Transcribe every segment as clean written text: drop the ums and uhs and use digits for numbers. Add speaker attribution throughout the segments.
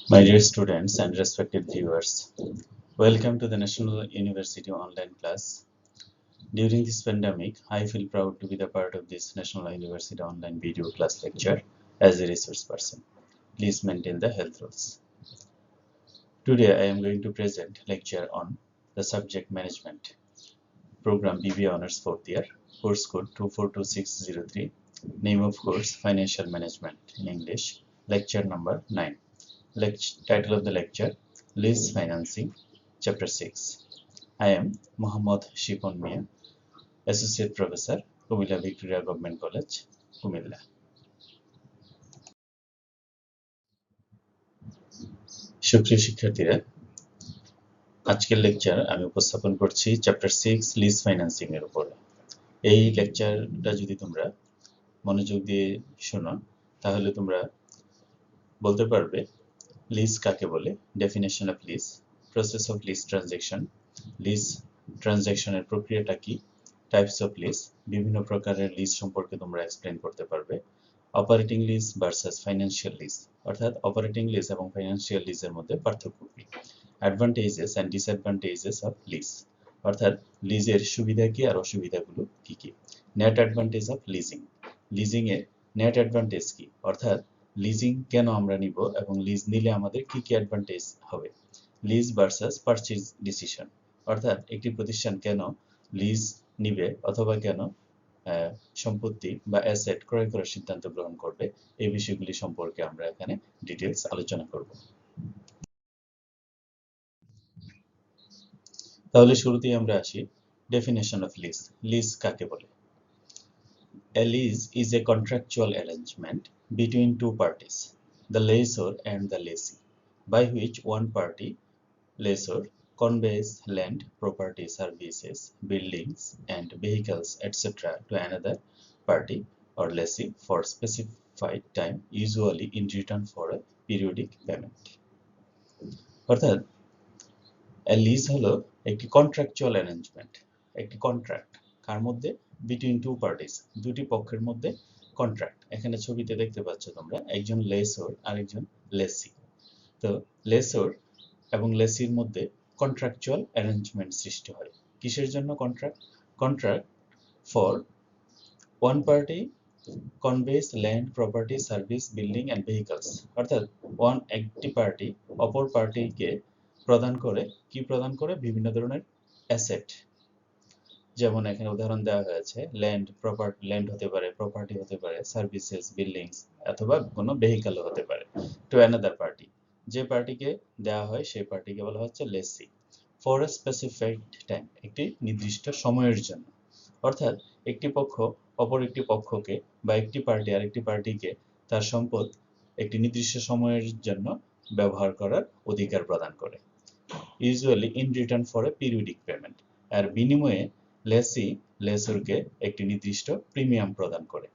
Speaker 1: My dear students and respected viewers, welcome to the National University online class. During this pandemic, I feel proud to be the part of this National University online video class lecture as a resource person. Please maintain the health rules. Today, I am going to present lecture on the subject management, program BBA Honors 4th year, course code 242603, name of course Financial Management in English, lecture number 9. Title of the lecture, Lease Financing, Chapter 6. I am Mohammad Shipon Mia, Associate Professor, Kumilla Victoria Government College, Kumilla. সুপ্রিয় শিক্ষার্থীরা, আজকের lecture আমি উপস্থাপন করছি chapter 6 lease financing এর উপরে। এই লেকচারটা যদি তোমরা মনোযোগ দিয়ে শোনো তাহলে তোমরা বলতে পারবে লিজ কাকে বলে, definition of lease, process of lease transaction, lease ট্রানজ্যাকশনের প্রক্রিয়াটা কি, টাইপস অফ লিজ, বিভিন্ন প্রকারের লিজ সম্পর্কে তোমরা এক্সপ্লেন করতে পারবে, operating lease versus financial lease, অর্থাৎ অপারেটিং লিজ এবং ফাইন্যান্সিয়াল লিজের মধ্যে পার্থক্য কি, advantages and disadvantages of lease, অর্থাৎ লিজের সুবিধা কি আর অসুবিধাগুলো কি কি, net advantage of leasing, leasing এর নেট অ্যাডভান্টেজ কি, অর্থাৎ লিজিং কেন আমরা নিব এবং লিজ নিলে আমাদের কি কি অ্যাডভান্টেজ হবে, লিজ ভার্সাস পারচেজ ডিসিশন, অর্থাৎ একটি প্রতিষ্ঠান কেন লিজ নিবে অথবা কেন সম্পত্তি বা অ্যাসেট ক্রয় করার সিদ্ধান্ত গ্রহণ করবে, এই বিষয়গুলি সম্পর্কে আমরা এখানে ডিটেইলস আলোচনা করব। তাহলে শুরুতেই আমরা আসি ডেফিনেশন অফ লিজ। লিজ কাকে বলে? A lease is a contractual arrangement between two parties, the lessor and the lessee, by which one party, lessor, conveys land, property, services, buildings, and vehicles, etc. to another party or lessee for specified time, usually in return for a periodic payment. অর্থাৎ lease হলো একটি contractual arrangement, একটি contract কার মধ্যে, between two parties, দুটি পক্ষের মধ্যে contract. এখানে ছবিতে দেখতে পাচ্ছ তোমরা একজন লেসর আর একজন লেসি। তো লেসর এবং লেসির মধ্যে কন্ট্রাকচুয়াল অ্যারেঞ্জমেন্ট সৃষ্টি হয়। কিসের জন্য contract? Contract for one party canvas land, property, service, building and vehicles, অর্থাৎ একটি পার্টি অপর পার্টিকে প্রদান করে, কি প্রদান করে? বিভিন্ন ধরনের অ্যাসেট। যেমন এখানে উদাহরণ দেওয়া হয়েছে, ল্যান্ড হতে পারে, প্রপার্টি হতে পারে, সার্ভিসেস, বিল্ডিংস, অথবা কোনো ভেহিকলও হতে পারে, টু অ্যানাদার পার্টি। যে পার্টিকে দেওয়া হয় সেই পার্টিকে বলা হচ্ছে লেসি, ফর এ স্পেসিফাইড টাইম, একটি নির্দিষ্ট সময়ের জন্য। অর্থাৎ একটি পক্ষ অপর একটি পক্ষকে বা একটি পার্টি আরেকটি পার্টিকে তার সম্পদ একটি নির্দিষ্ট সময়ের জন্য ব্যবহার করার অধিকার প্রদান করে, usually in return for a periodic payment. আর বিনিময়ে লেসি লেসরকে একটি নির্দিষ্ট প্রিমিয়াম প্রদান করে।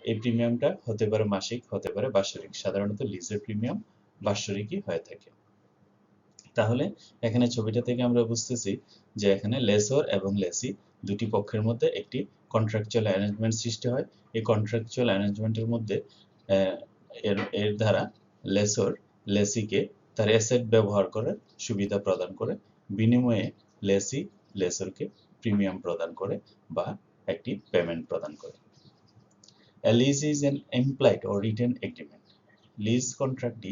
Speaker 1: এই প্রিমিয়ামটা হতে পারে মাসিক, হতে পারে বাৎসরিক। সাধারণত লিজের প্রিমিয়াম বাৎসরিকই হয়ে থাকে। তাহলে এখানে ছবিটা থেকে আমরা বুঝতেছি যে এখানে লেসর এবং লেসি দুটি পক্ষের মধ্যে একটি কন্ট্রাকচুয়াল অ্যারেঞ্জমেন্ট সৃষ্টি হয়। এই কন্ট্রাকচুয়াল অ্যারেঞ্জমেন্টের মধ্যে এর দ্বারা লেসর লেসিকে তার অ্যাসেট ব্যবহার করার সুবিধা প্রদান করে, বিনিময়ে লেসি লেসরকে প্রিমিয়াম প্রদান করে বা একটি পেমেন্ট প্রদান করে। A lease is an implied or written agreement. Lease কন্ট্রাক্টটি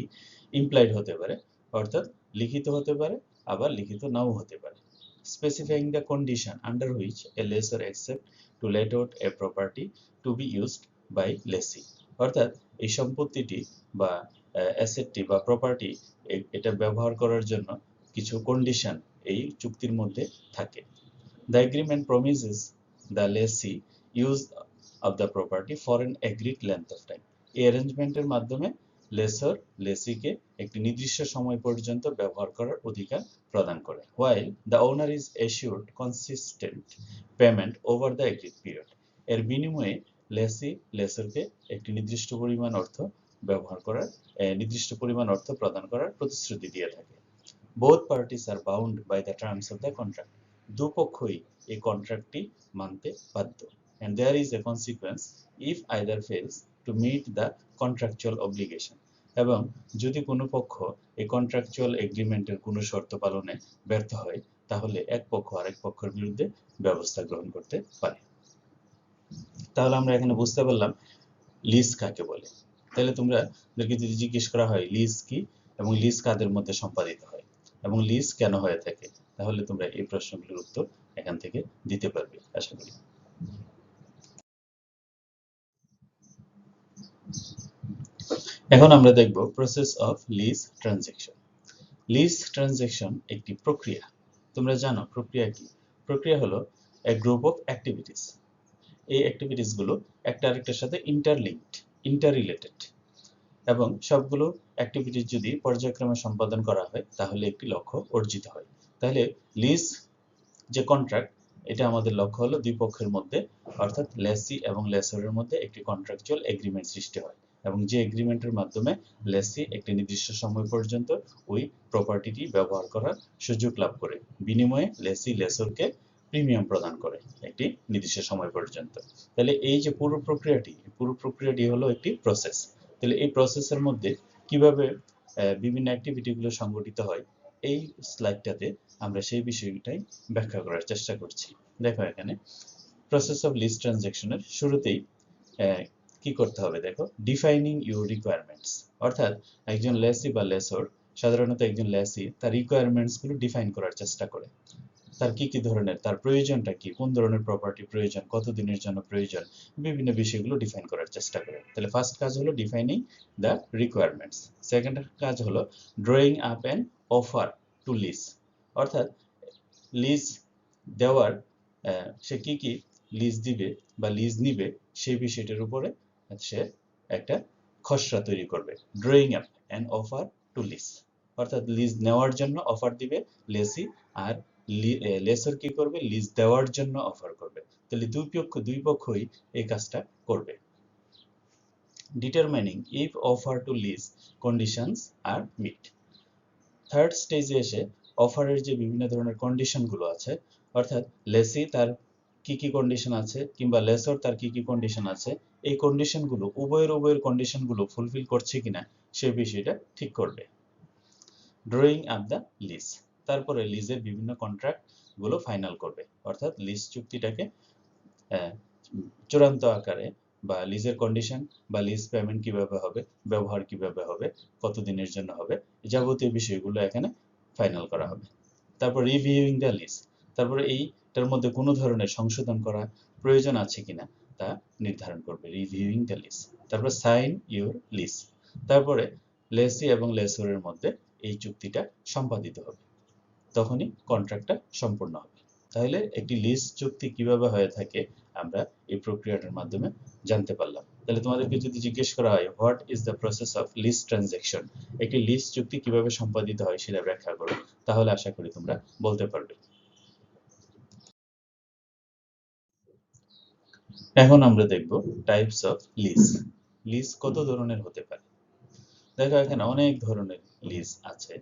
Speaker 1: ইমপ্লাইড হতে পারে, অর্থাৎ লিখিত হতে পারে, আবার লিখিত নাও হতে পারে। Specifying the condition under which a lessor accept to let out a property to be used by lessee, অর্থাৎ এই সম্পত্তিটি বা অ্যাসেটটি বা প্রপার্টি এটা ব্যবহার করার জন্য কিছু কন্ডিশন এই চুক্তির মধ্যে থাকে। The agreement promises the lessee use of the property for an agreed length of time. এই অ্যারেঞ্জমেন্টের মাধ্যমে লেসর লেসিকে একটি নির্দিষ্ট সময় পর্যন্ত ব্যবহার করার অধিকার প্রদান করে, while the owner is assured consistent payment over the agreed period. এর বিনিময়ে লেসি লেসরকে একটি নির্দিষ্ট পরিমাণ অর্থ প্রদান করার প্রতিশ্রুতি দিয়ে থাকে। Both parties are bound by the terms of the contract. দুপক্ষই এই কন্ট্রাক্টটি মানতে বাধ্য। And there is a consequence if either fails to to meet the contractual obligation, এবং যদি কোনো পক্ষ এই কন্ট্রাকচুয়াল এগ্রিমেন্টের কোনো শর্ত পালনে ব্যর্থ হয় তাহলে এক পক্ষ আরেক পক্ষের বিরুদ্ধে ব্যবস্থা গ্রহণ করতে পারে। তাহলে আমরা এখানে বুঝতে পারলাম লিজ কাকে বলে। তাহলে তোমাদেরকে যদি জিজ্ঞেস করা হয় লিজ কি এবং লিজ কাদের মধ্যে সম্পাদিত হয় এবং লিজ কেন হয়ে থাকে, তাহলে তোমরা এই প্রশ্নগুলোর উত্তর এখান থেকে দিতে পারবে আশা করি। এখন আমরা দেখব process of lease transaction. Lease transaction একটি প্রক্রিয়া। তোমরা জানো প্রক্রিয়া কি? প্রক্রিয়া হলো এ গ্রুপ অফ অ্যাক্টিভিটিস। এই অ্যাক্টিভিটিস গুলো একটা আরেকটার সাথে ইন্টারলিঙ্কড, ইন্টাররিলেটেড, এবং সবগুলো অ্যাক্টিভিটিস যদি পর্যায়ক্রমে সম্পাদন করা হয় তাহলে একটি লক্ষ্য অর্জিত হয়। তাহলে লিজ যে কন্ট্রাক্ট, এটা আমাদের লক্ষ্য হলো দুই পক্ষের মধ্যে অর্থাৎ লেসি এবং লেসরের মধ্যে একটি কন্ট্রাকচুয়াল এগ্রিমেন্ট সৃষ্টি হয় এবং যে এগ্রিমেন্টের মাধ্যমে লেসি একটি নির্দিষ্ট সময় পর্যন্ত ওই প্রপার্টিটি ব্যবহার করার সুযোগ লাভ করে, বিনিময়ে লেসি লেসরকে প্রিমিয়াম প্রদান করে একটি নির্দিষ্ট সময় পর্যন্ত। তাহলে এই যে পুরো প্রক্রিয়াটি হলো একটি প্রসেস। তাহলে এই প্রসেসের মধ্যে কিভাবে বিভিন্ন অ্যাক্টিভিটিগুলো সংগঠিত হয় এই স্লাইডটাতে আমরা সেই বিষয়টাই ব্যাখ্যা করার চেষ্টা করছি। দেখো এখানে প্রসেস অফ লিজ ট্রানজ্যাকশনের শুরুতেই কি করতে হবে, দেখো ডিফাইনিং ইউর রিকোয়ারমেন্টস, অর্থাৎ একজন লেসি বা লেসর, সাধারণত একজন লেসি তার রিকোয়ারমেন্টস গুলো ডিফাইন করার চেষ্টা করে। তার কি ধরনের, তার প্রয়োজনটা কি, কোন ধরনের প্রপার্টি প্রয়োজন, কত দিনের জন্য প্রয়োজন, বিভিন্ন বিষয়গুলো ডিফাইন করার চেষ্টা করে। তাহলে ফার্স্ট কাজ হলো ডিফাইনিং দ্য রিকোয়ারমেন্টস। সেকেন্ড কাজ হলো drawing up an offer to lease, অর্থাৎ লিজ দেওয়ার সে কি লিজ দিবে বা লিজ নিবে সেই বিষয়টার উপরে সে একটা খসড়া তৈরি করবে। Drawing up an offer to lease, অর্থাৎ লিজ নেওয়ার জন্য অফার দিবে লেসি, আর লেসর কি করবে, লিজ দেওয়ার জন্য অফার করবে। তাহলে দুই পক্ষই এই কাজটা করবে। Determining if offer to lease conditions are met. Third স্টেজে এসে অফারের যে বিভিন্ন ধরনের কন্ডিশন গুলো আছে, অর্থাৎ লেসি তার কি কন্ডিশন আছে কিংবা লেসর তার কি কন্ডিশন আছে, এই কন্ডিশন গুলো উভয়ের কন্ডিশন গুলো ফুলফিল করছে কিনা সেই বিষয়টা ঠিক করবে। ড্রয়িং আপ দ্য লিজ, তারপরে লিজের বিভিন্ন কন্ট্রাক্ট গুলো ফাইনাল করবে, অর্থাৎ লিজ চুক্তিটাকে চূড়ান্ত আকারে বা লিজের কন্ডিশন বা লিজ পেমেন্ট কিভাবে হবে, ব্যবহার কিভাবে হবে, কত দিনের জন্য হবে, যাবতীয় বিষয়গুলো এখানে ফাইনাল করা হবে। তারপর রিভিউইং দ্য লিজ, তারপরে এইটার মধ্যে কোনো ধরনের সংশোধন করা প্রয়োজন আছে কিনা তা নির্ধারণ করবে, রিভিউইং দ্য লিজ। তারপর সাইন ইউর লিজ, তারপরে লেসি এবং লেসরের মধ্যে এই চুক্তিটা সম্পাদিত হবে, তখনই কন্ট্রাক্টটা সম্পূর্ণ হবে। তাহলে একটি লিজ চুক্তি কিভাবে হয়ে থাকে আমরা এই প্রক্রিয়াটার মাধ্যমে জানতে পারলাম। তাহলে তোমাদেরকে যদি জিজ্ঞেস করা হয় what is the process of lease transaction, একটি লিজ চুক্তি কিভাবে সম্পাদিত হয় সেটা ব্যাখ্যা করো, তাহলে আশা করি তোমরা বলতে পারবে। এখন আমরা দেখব টাইপস অফ লিজ। লিজ কত ধরনের হতে পারে। দেখো এখানে অনেক ধরনের লিজ আছে।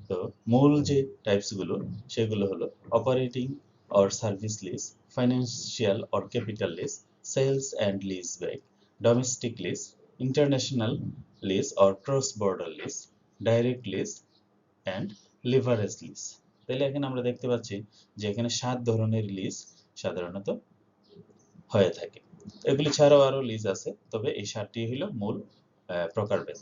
Speaker 1: তো মূল যে টাইপস গুলো সেগুলো হলো operating or service lease, financial or capital lease, sales and lease back, domestic lease, international lease or cross-border lease, direct lease and leverage lease। তাহলে এখানে আমরা দেখতে পাচ্ছি যে এখানে 7 ধরনের লিজ সাধারণত হয়ে থাকে। এগুলি ছাড়াও আরো লিজ আছে, তবে এই 7টি হলো মূল প্রকারভেদ।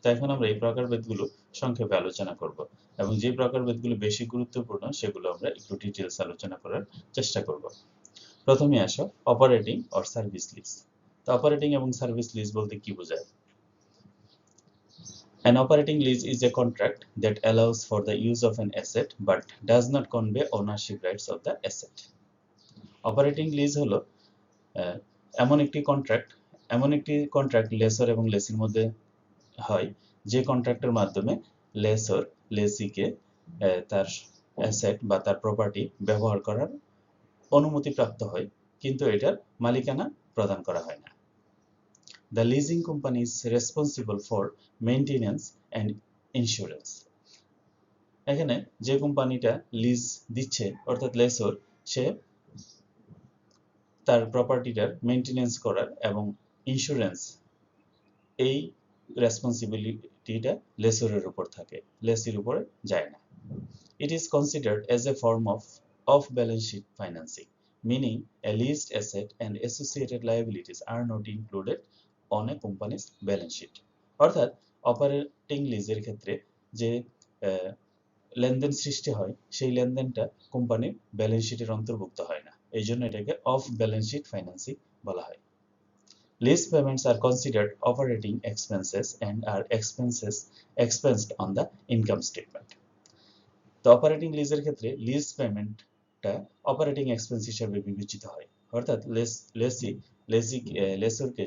Speaker 1: তো এখন আমরা এই প্রকারভেদগুলো সংক্ষেপে আলোচনা করব এবং যে প্রকারভেদগুলো বেশি গুরুত্বপূর্ণ সেগুলো আমরা একটু ডিটেইলস আলোচনা করার চেষ্টা করব। প্রথমে আসো অপারেটিং অর সার্ভিস লিজ। তো অপারেটিং এবং সার্ভিস লিজ বলতে কি বোঝায়? An operating lease is a contract that allows for the use of an asset but does not convey ownership rights of the asset. Operating lease হলো এমন একটি contract lesser এবং লেসির মধ্যে হয় যে কন্ট্রাক্টের মাধ্যমে লেসর লেসিকে তার অ্যাসেট বা তার প্রপার্টি ব্যবহার করার অনুমতি প্রাপ্ত হয়, কিন্তু এটার মালিকানা প্রদান করা হয় না। The leasing company is responsible for maintenance and insurance. এখানে যে কোম্পানিটা লিজ দিচ্ছে অর্থাৎ লেসর, সে তার প্রপার্টিটার মেইনটেনেন্স করার এবং ইন্স্যুরেন্স এই রেসপন্সিবিলিটিটা লেসরের উপর থাকে, লেসির উপরে যায় না। It is considered as a form of off-balance sheet financing, meaning a leased asset and associated liabilities are not included on a company's balance sheet. অর্থাৎ অপারেটিং লিজের ক্ষেত্রে যে লেনদেন সৃষ্টি হয় সেই লেনদেনটা কোম্পানির ব্যালেন্স শিটের অন্তর্ভুক্ত হয় না, এই জন্য এটাকে অফ ব্যালেন্স শিট ফাইন্যান্সিং বলা হয়। Lease payments are considered operating expenses and are expensed on the income statement. তো অপারেটিং লিজের ক্ষেত্রে লিজ পেমেন্টটা অপারেটিং এক্সপেন্স হিসেবে বিবেচিত হয়। অর্থাৎ লেসরকে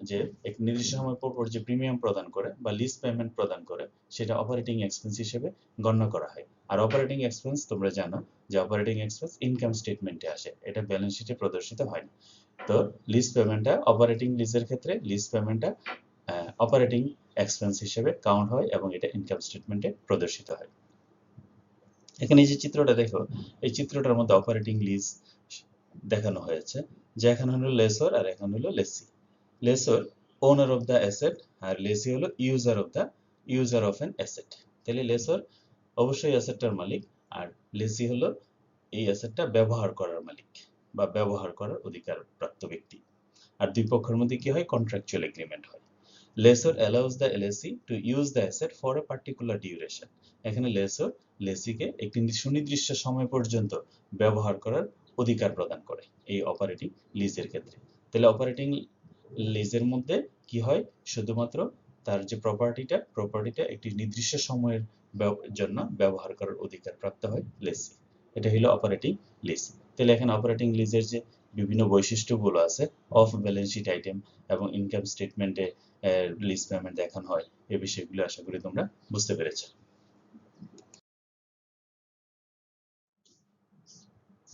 Speaker 1: যে এক নির্দিষ্ট সময় পর যে প্রিমিয়াম প্রদান করে বা লিজ পেমেন্ট প্রদান করে সেটা অপারেটিং এক্সপেন্স হিসেবে গণ্য করা হয়। আর অপারেটিং এক্সপেন্স তোমরা জানো যে অপারেটিং এক্সপেন্স ইনকাম স্টেটমেন্টে আসে, এটা ব্যালেন্স শিটে প্রদর্শিত হয় না। তো লিজ পেমেন্টটা অপারেটিং লিজের ক্ষেত্রে লিজ পেমেন্টটা অপারেটিং এক্সপেন্স হিসেবে কাউন্ট হয় এবং এটা ইনকাম স্টেটমেন্টে প্রদর্শিত হয়। এখানে যে চিত্রটা দেখো, এই চিত্রটার মধ্যে অপারেটিং লিজ দেখানো হয়েছে, যে এখানে হলো লেসর আর এখানে হলো lessee. Lessor owner of the asset আর লেসি হলো ইউজার অফ অ্যান অ্যাসেট। তাহলে লেসর অবশ্যই অ্যাসেটটার মালিক আর লেসি হলো এই অ্যাসেটটা ব্যবহার করার মালিক বা ব্যবহার করার অধিকার প্রাপ্ত ব্যক্তি। আর দুই পক্ষের মধ্যে কি হয়? কন্ট্রাকচুয়াল এগ্রিমেন্ট হয়। Lesser allows the LAC to use the asset for a particular duration. এখানে লেসর লেসিকে একটি সুনির্দিষ্ট সময় পর্যন্ত ব্যবহার করার অধিকার প্রদান করে এই অপারেটিং লিজের ক্ষেত্রে। তাহলে অপারেটিং লিজের মধ্যে কি হয়? শুধুমাত্র তার যে প্রপার্টিটা একটি নির্দিষ্ট সময়ের জন্য ব্যবহার করার অধিকার প্রাপ্ত হয় লেসি। এটা হলো অপারেটিং লিজ। তাহলে এখানে অপারেটিং লিজের যে বিভিন্ন বৈশিষ্ট্যগুলো আছে, অফ ব্যালেন্স শিট আইটেম এবং ইনকাম স্টেটমেন্টে লিজ পেমেন্ট দেখানো হয়, এই বিষয়গুলো আশা করি তোমরা বুঝতে পেরেছো।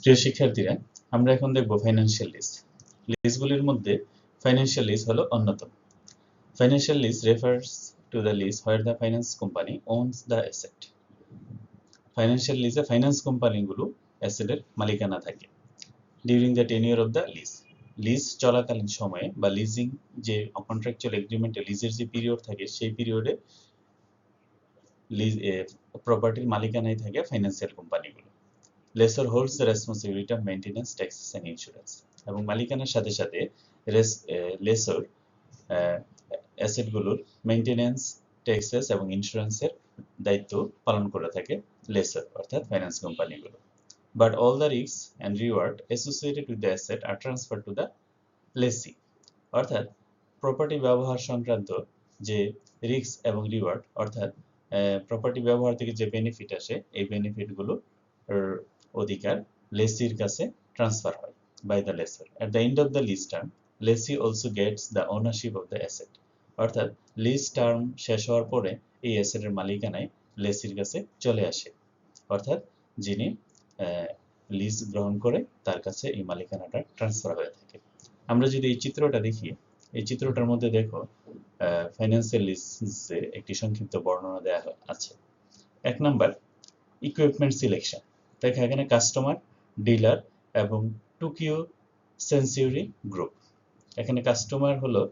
Speaker 1: প্রিয় শিক্ষার্থীরা, আমরা এখন দেখব ফাইন্যান্সিয়াল লিজ। লিজগুলির মধ্যে ফাইন্যান্সিয়াল লিজ হলো অন্যতম। Financial lease refers to the lease where the finance company owns the asset. Financial লিজে ফাইন্যান্স কোম্পানিগুলো অ্যাসেটের মালিকানা থাকে। During the tenure of the lease, lease চলাকালীন সময়ে বা লিজিং যে কন্ট্রাকচুয়াল এগ্রিমেন্টে লিজের যে পিরিয়ড থাকে সেই পিরিয়ডে লিজ প্রপার্টির মালিকানায় থাকে ফাইন্যান্সিয়াল কোম্পানিগুলো। Lessor holds the responsibility of maintenance, taxes and insurance. এবং মালিকানার সাথে সাথে লেসর অ্যাসেটগুলোর মেইনটেনেন্স, ট্যাক্সেস এবং ইন্স্যুরেন্সের দায়িত্ব পালন করে থাকে লেসর অর্থাৎ ফাইন্যান্স কোম্পানিগুলো। But all the risks and reward associated with the asset are transferred to the lessee. অর্থাৎ প্রপার্টি ব্যবহার সংক্রান্ত যে রিস্ক এবং রিওয়ার্ড, অর্থাৎ প্রপার্টি ব্যবহার থেকে যে বেনিফিট আসে এই বেনিফিটগুলো অধিকার লেসির কাছে ট্রান্সফার হয় by the lessor. At the end of the lease term, lessee also gets the ownership of the asset. অর্থাৎ লিজ টার্ম শেষ হওয়ার পরে এই অ্যাসেটের মালিকানায় লেসির কাছে চলে আসে, অর্থাৎ যিনি লিজ গ্রহণ করে তার কাছে এই মালিকানাটা ট্রান্সফার হয়ে থাকে। আমরা যদি এই চিত্রটা দেখি, এই চিত্রটার মধ্যে দেখো ফাইন্যান্সিয়াল লিজের একটি সংক্ষিপ্ত বর্ণনা দেওয়া আছে। 1 নাম্বার, ইকুইপমেন্ট সিলেকশন। দেখো এখানে কাস্টমার, ডিলার এবং টোকিও সেঞ্চুরি গ্রুপ। এখানে কাস্টমার হলো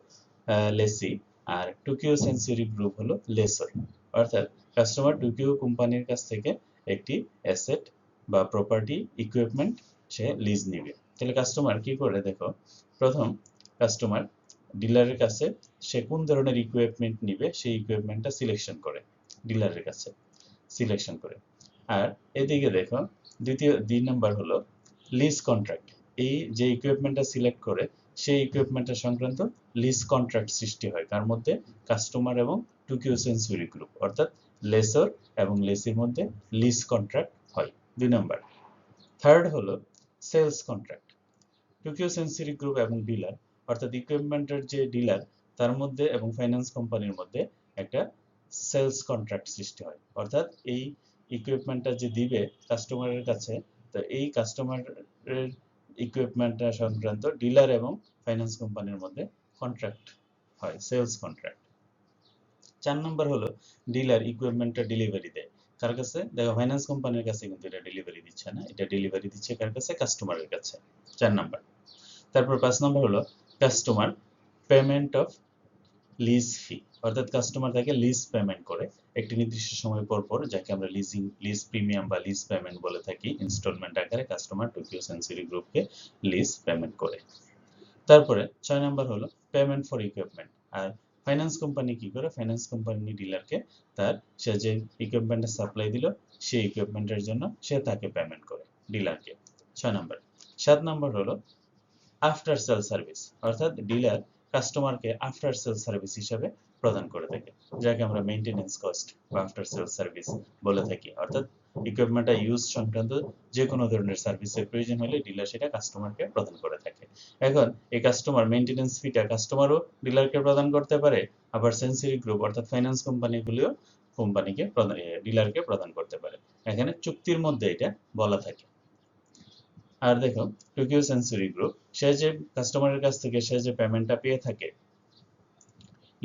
Speaker 1: লেসি আর টোকিও সেঞ্চুরি গ্রুপ হলো লেসর। অর্থাৎ কাস্টমার টোকিও কোম্পানির কাছ থেকে একটি অ্যাসেট বা প্রপার্টি ইকুইপমেন্ট সে লিজ নেবে। তাহলে কাস্টমার কি করে? দেখো, প্রথম কাস্টমার ডিলারের কাছে সে কোন ধরনের ইকুইপমেন্ট নিবে সেই ইকুইপমেন্টটা সিলেকশন করে ডিলারের কাছে সিলেকশন করে। আর এদিকে দেখো দুই নাম্বার হলো লিজ কন্ট্রাক্ট। এই যে ইকুইপমেন্টটা সিলেক্ট করে সেই ইকুইপমেন্টের সংক্রান্ত লিজ কন্ট্রাক্ট সৃষ্টি হয় কার মধ্যে? কাস্টমার এবং টোকিও সেঞ্চুরি গ্রুপ, অর্থাৎ লেসর এবং লেসির মধ্যে লিজ কন্ট্রাক্ট হয়। 2 নাম্বার। থার্ড হলো sales contract. Tokyo century group এবং ডিলার, অর্থাৎ ইকুইপমেন্টের যে ডিলার তার মধ্যে এবং ফাইন্যান্স কোম্পানির মধ্যে একটা সেলস কন্ট্রাক্ট সৃষ্টি হয়। অর্থাৎ এই ইকুইপমেন্টটা যে দিবে কাস্টমারের কাছে, তো এই কাস্টমারের ইকুইপমেন্টটা সংক্রান্ত ডিলার এবং ফাইন্যান্স কোম্পানির মধ্যে কন্ট্রাক্ট হয়, সেলস কন্ট্রাক্ট। 4 নম্বর হলো ডিলার ইকুইপমেন্টটা ডেলিভারি দেয় কার কাছে? দেখো ফাইন্যান্স কোম্পানির কাছে কিন্তু এটা ডেলিভারি দিচ্ছে না, এটা ডেলিভারি দিচ্ছে কার কাছে? কাস্টমারের কাছে। 4 নাম্বার। তারপর 5 নম্বর হলো কাস্টমার পেমেন্ট অফ লিজ ফি, অর্থাৎ কাস্টমার তাকে লিজ পেমেন্ট করে একটি নির্দিষ্ট সময় পর পর, যাকে আমরা লিজ প্রিমিয়াম বা লিজ পেমেন্ট বলে থাকি, ইনস্টলমেন্ট আকারে কাস্টমার টোকিও সেঞ্চুরি গ্রুপকে লিজ পেমেন্ট করে। তারপরে 6 নাম্বার হলো পেমেন্ট ফর ইকুইপমেন্ট। আর ফাইন্যান্স কোম্পানি কি করে? ফাইন্যান্স কোম্পানি ডিলারকে সে যে ইকুইপমেন্টের সাপ্লাই দিল সেই ইকুইপমেন্টের জন্য সে তাকে পেমেন্ট করে, ডিলারকে। 6 নাম্বার। 7 নাম্বার হলো আফটার সেল সার্ভিস, অর্থাৎ ডিলার কাস্টমারকে আফটার সেল সার্ভিস হিসাবে প্রদান করে থাকে, যাকে আমরা মেইনটেনেন্স কস্ট বা আফটার সেল সার্ভিস বলে থাকি। অর্থাৎ ইকুইপমেন্টটা ইউজ সংক্রান্ত যে কোনো ধরনের সার্ভিসের প্রয়োজন হলে ডিলার সেটা কাস্টমারকে প্রদান করে থাকে। এখন এই কাস্টমার মেইনটেনেন্স ফিটা কাস্টমারও ডিলারকে প্রদান করতে পারে, আবার সেঞ্চুরি গ্রুপ অর্থাৎ ফাইন্যান্স কোম্পানিগুলিও ডিলারকে প্রদান করতে পারে। এখানে চুক্তির মধ্যে এটা বলা থাকে। আর দেখো, টোকিও সেঞ্চুরি গ্রুপ সে যে কাস্টমারের কাছ থেকে সে যে পেমেন্টটা পেয়ে থাকে,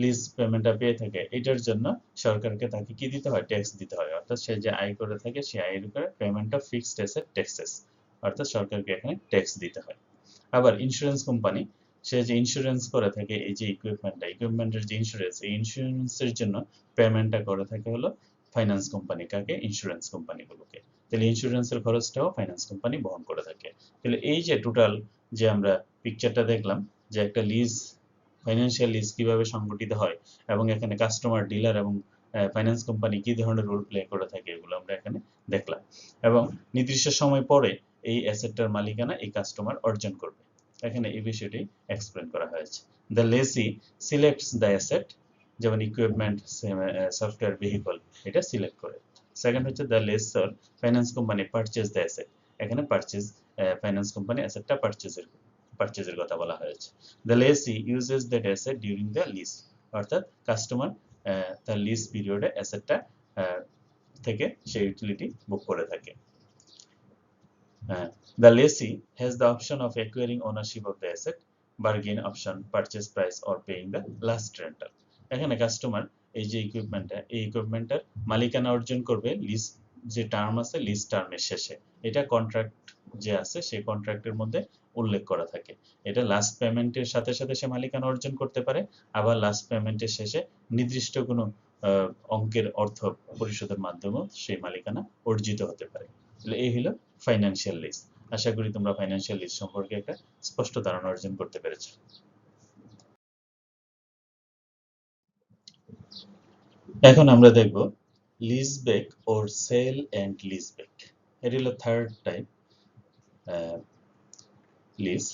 Speaker 1: লিজ পেমেন্টটা পেয়ে থাকে, এটার জন্য সরকারকে তাকে কি দিতে হয়? ট্যাক্স দিতে হয়। অর্থাৎ সে যে আয় করে থাকে সেই আয়ের উপরে payment of fixed asset taxes, অর্থাৎ সরকারকে এখানে ট্যাক্স দিতে হয়। আবার ইন্স্যুরেন্স কোম্পানি সে যে ইন্স্যুরেন্স করে থাকে এই যে ইকুইপমেন্টের যে ইন্স্যুরেন্স, এই ইন্স্যুরেন্সের জন্য পেমেন্টটা করে থাকে হলো ফাইন্যান্স কোম্পানি। কাকে? ইন্স্যুরেন্স কোম্পানিগুলোকে। তাহলে ইন্স্যুরেন্সের খরচটাও ফাইন্যান্স কোম্পানি বহন করে থাকে। তাহলে এই যে টোটাল যে আমরা পিকচারটা দেখলাম, যে একটা লিজ, ফাইন্যান্সিয়াল লিজ কিভাবে সংগঠিত হয় এবং এখানে কাস্টমার, ডিলার এবং ফাইন্যান্স কোম্পানি কি ধরনের রোল প্লে করে থাকে, এগুলো আমরা এখানে দেখলাম। এবং নির্দিষ্ট সময় পরে এই অ্যাসেটটার মালিকানা এই কাস্টমার অর্জন করবে, এখানে এই বিষয়টি এক্সপ্লেন করা হয়েছে। The lessee selects the asset, যেমন ইকুইপমেন্ট, সফটওয়্যার, ভেহিকল, এটা সিলেক্ট করে। সেকেন্ড হচ্ছে the lessor finance company purchase the asset, এখানে পারচেজ ফাইন্যান্স কোম্পানি অ্যাসেটটা পারচেজের কথা বলা হয়েছে। The lessee uses that asset during the lease, অর্থাৎ কাস্টমার তার লিজ পিরিয়ডে অ্যাসেটটা থেকে সেই ইউটিলিটি বুক করে থাকে। The lessee has the option of acquiring ownership of the asset, bargain option, purchase price or paying the last rental. এখানে customer এই যে ইকুইপমেন্টের মালিকানা অর্জন করবে লিজ যে টার্ম আছে, লিজ টার্মের শেষে। এটা কন্ট্রাক্ট যে আছে সেই কন্ট্রাক্টের মধ্যে উল্লেখ করা থাকে। এটা লাস্ট পেমেন্টের সাথে সাথে সে মালিকানা অর্জন করতে পারে, আবার লাস্ট পেমেন্টের শেষে নির্দিষ্ট কোনো অঙ্কের অর্থ পরিশোধের মাধ্যমেও সেই মালিকানা অর্জিত হতে পারে। তাহলে এই হলো ফাইন্যান্সিয়াল লিজ। আশা করি তোমরা ফাইন্যান্সিয়াল লিজ সম্পর্কে একটা স্পষ্ট ধারণা অর্জন করতে পেরেছো। এখন আমরা দেখব lease back or sale and lease back. এটি হলো থার্ড টাইপ লিজ।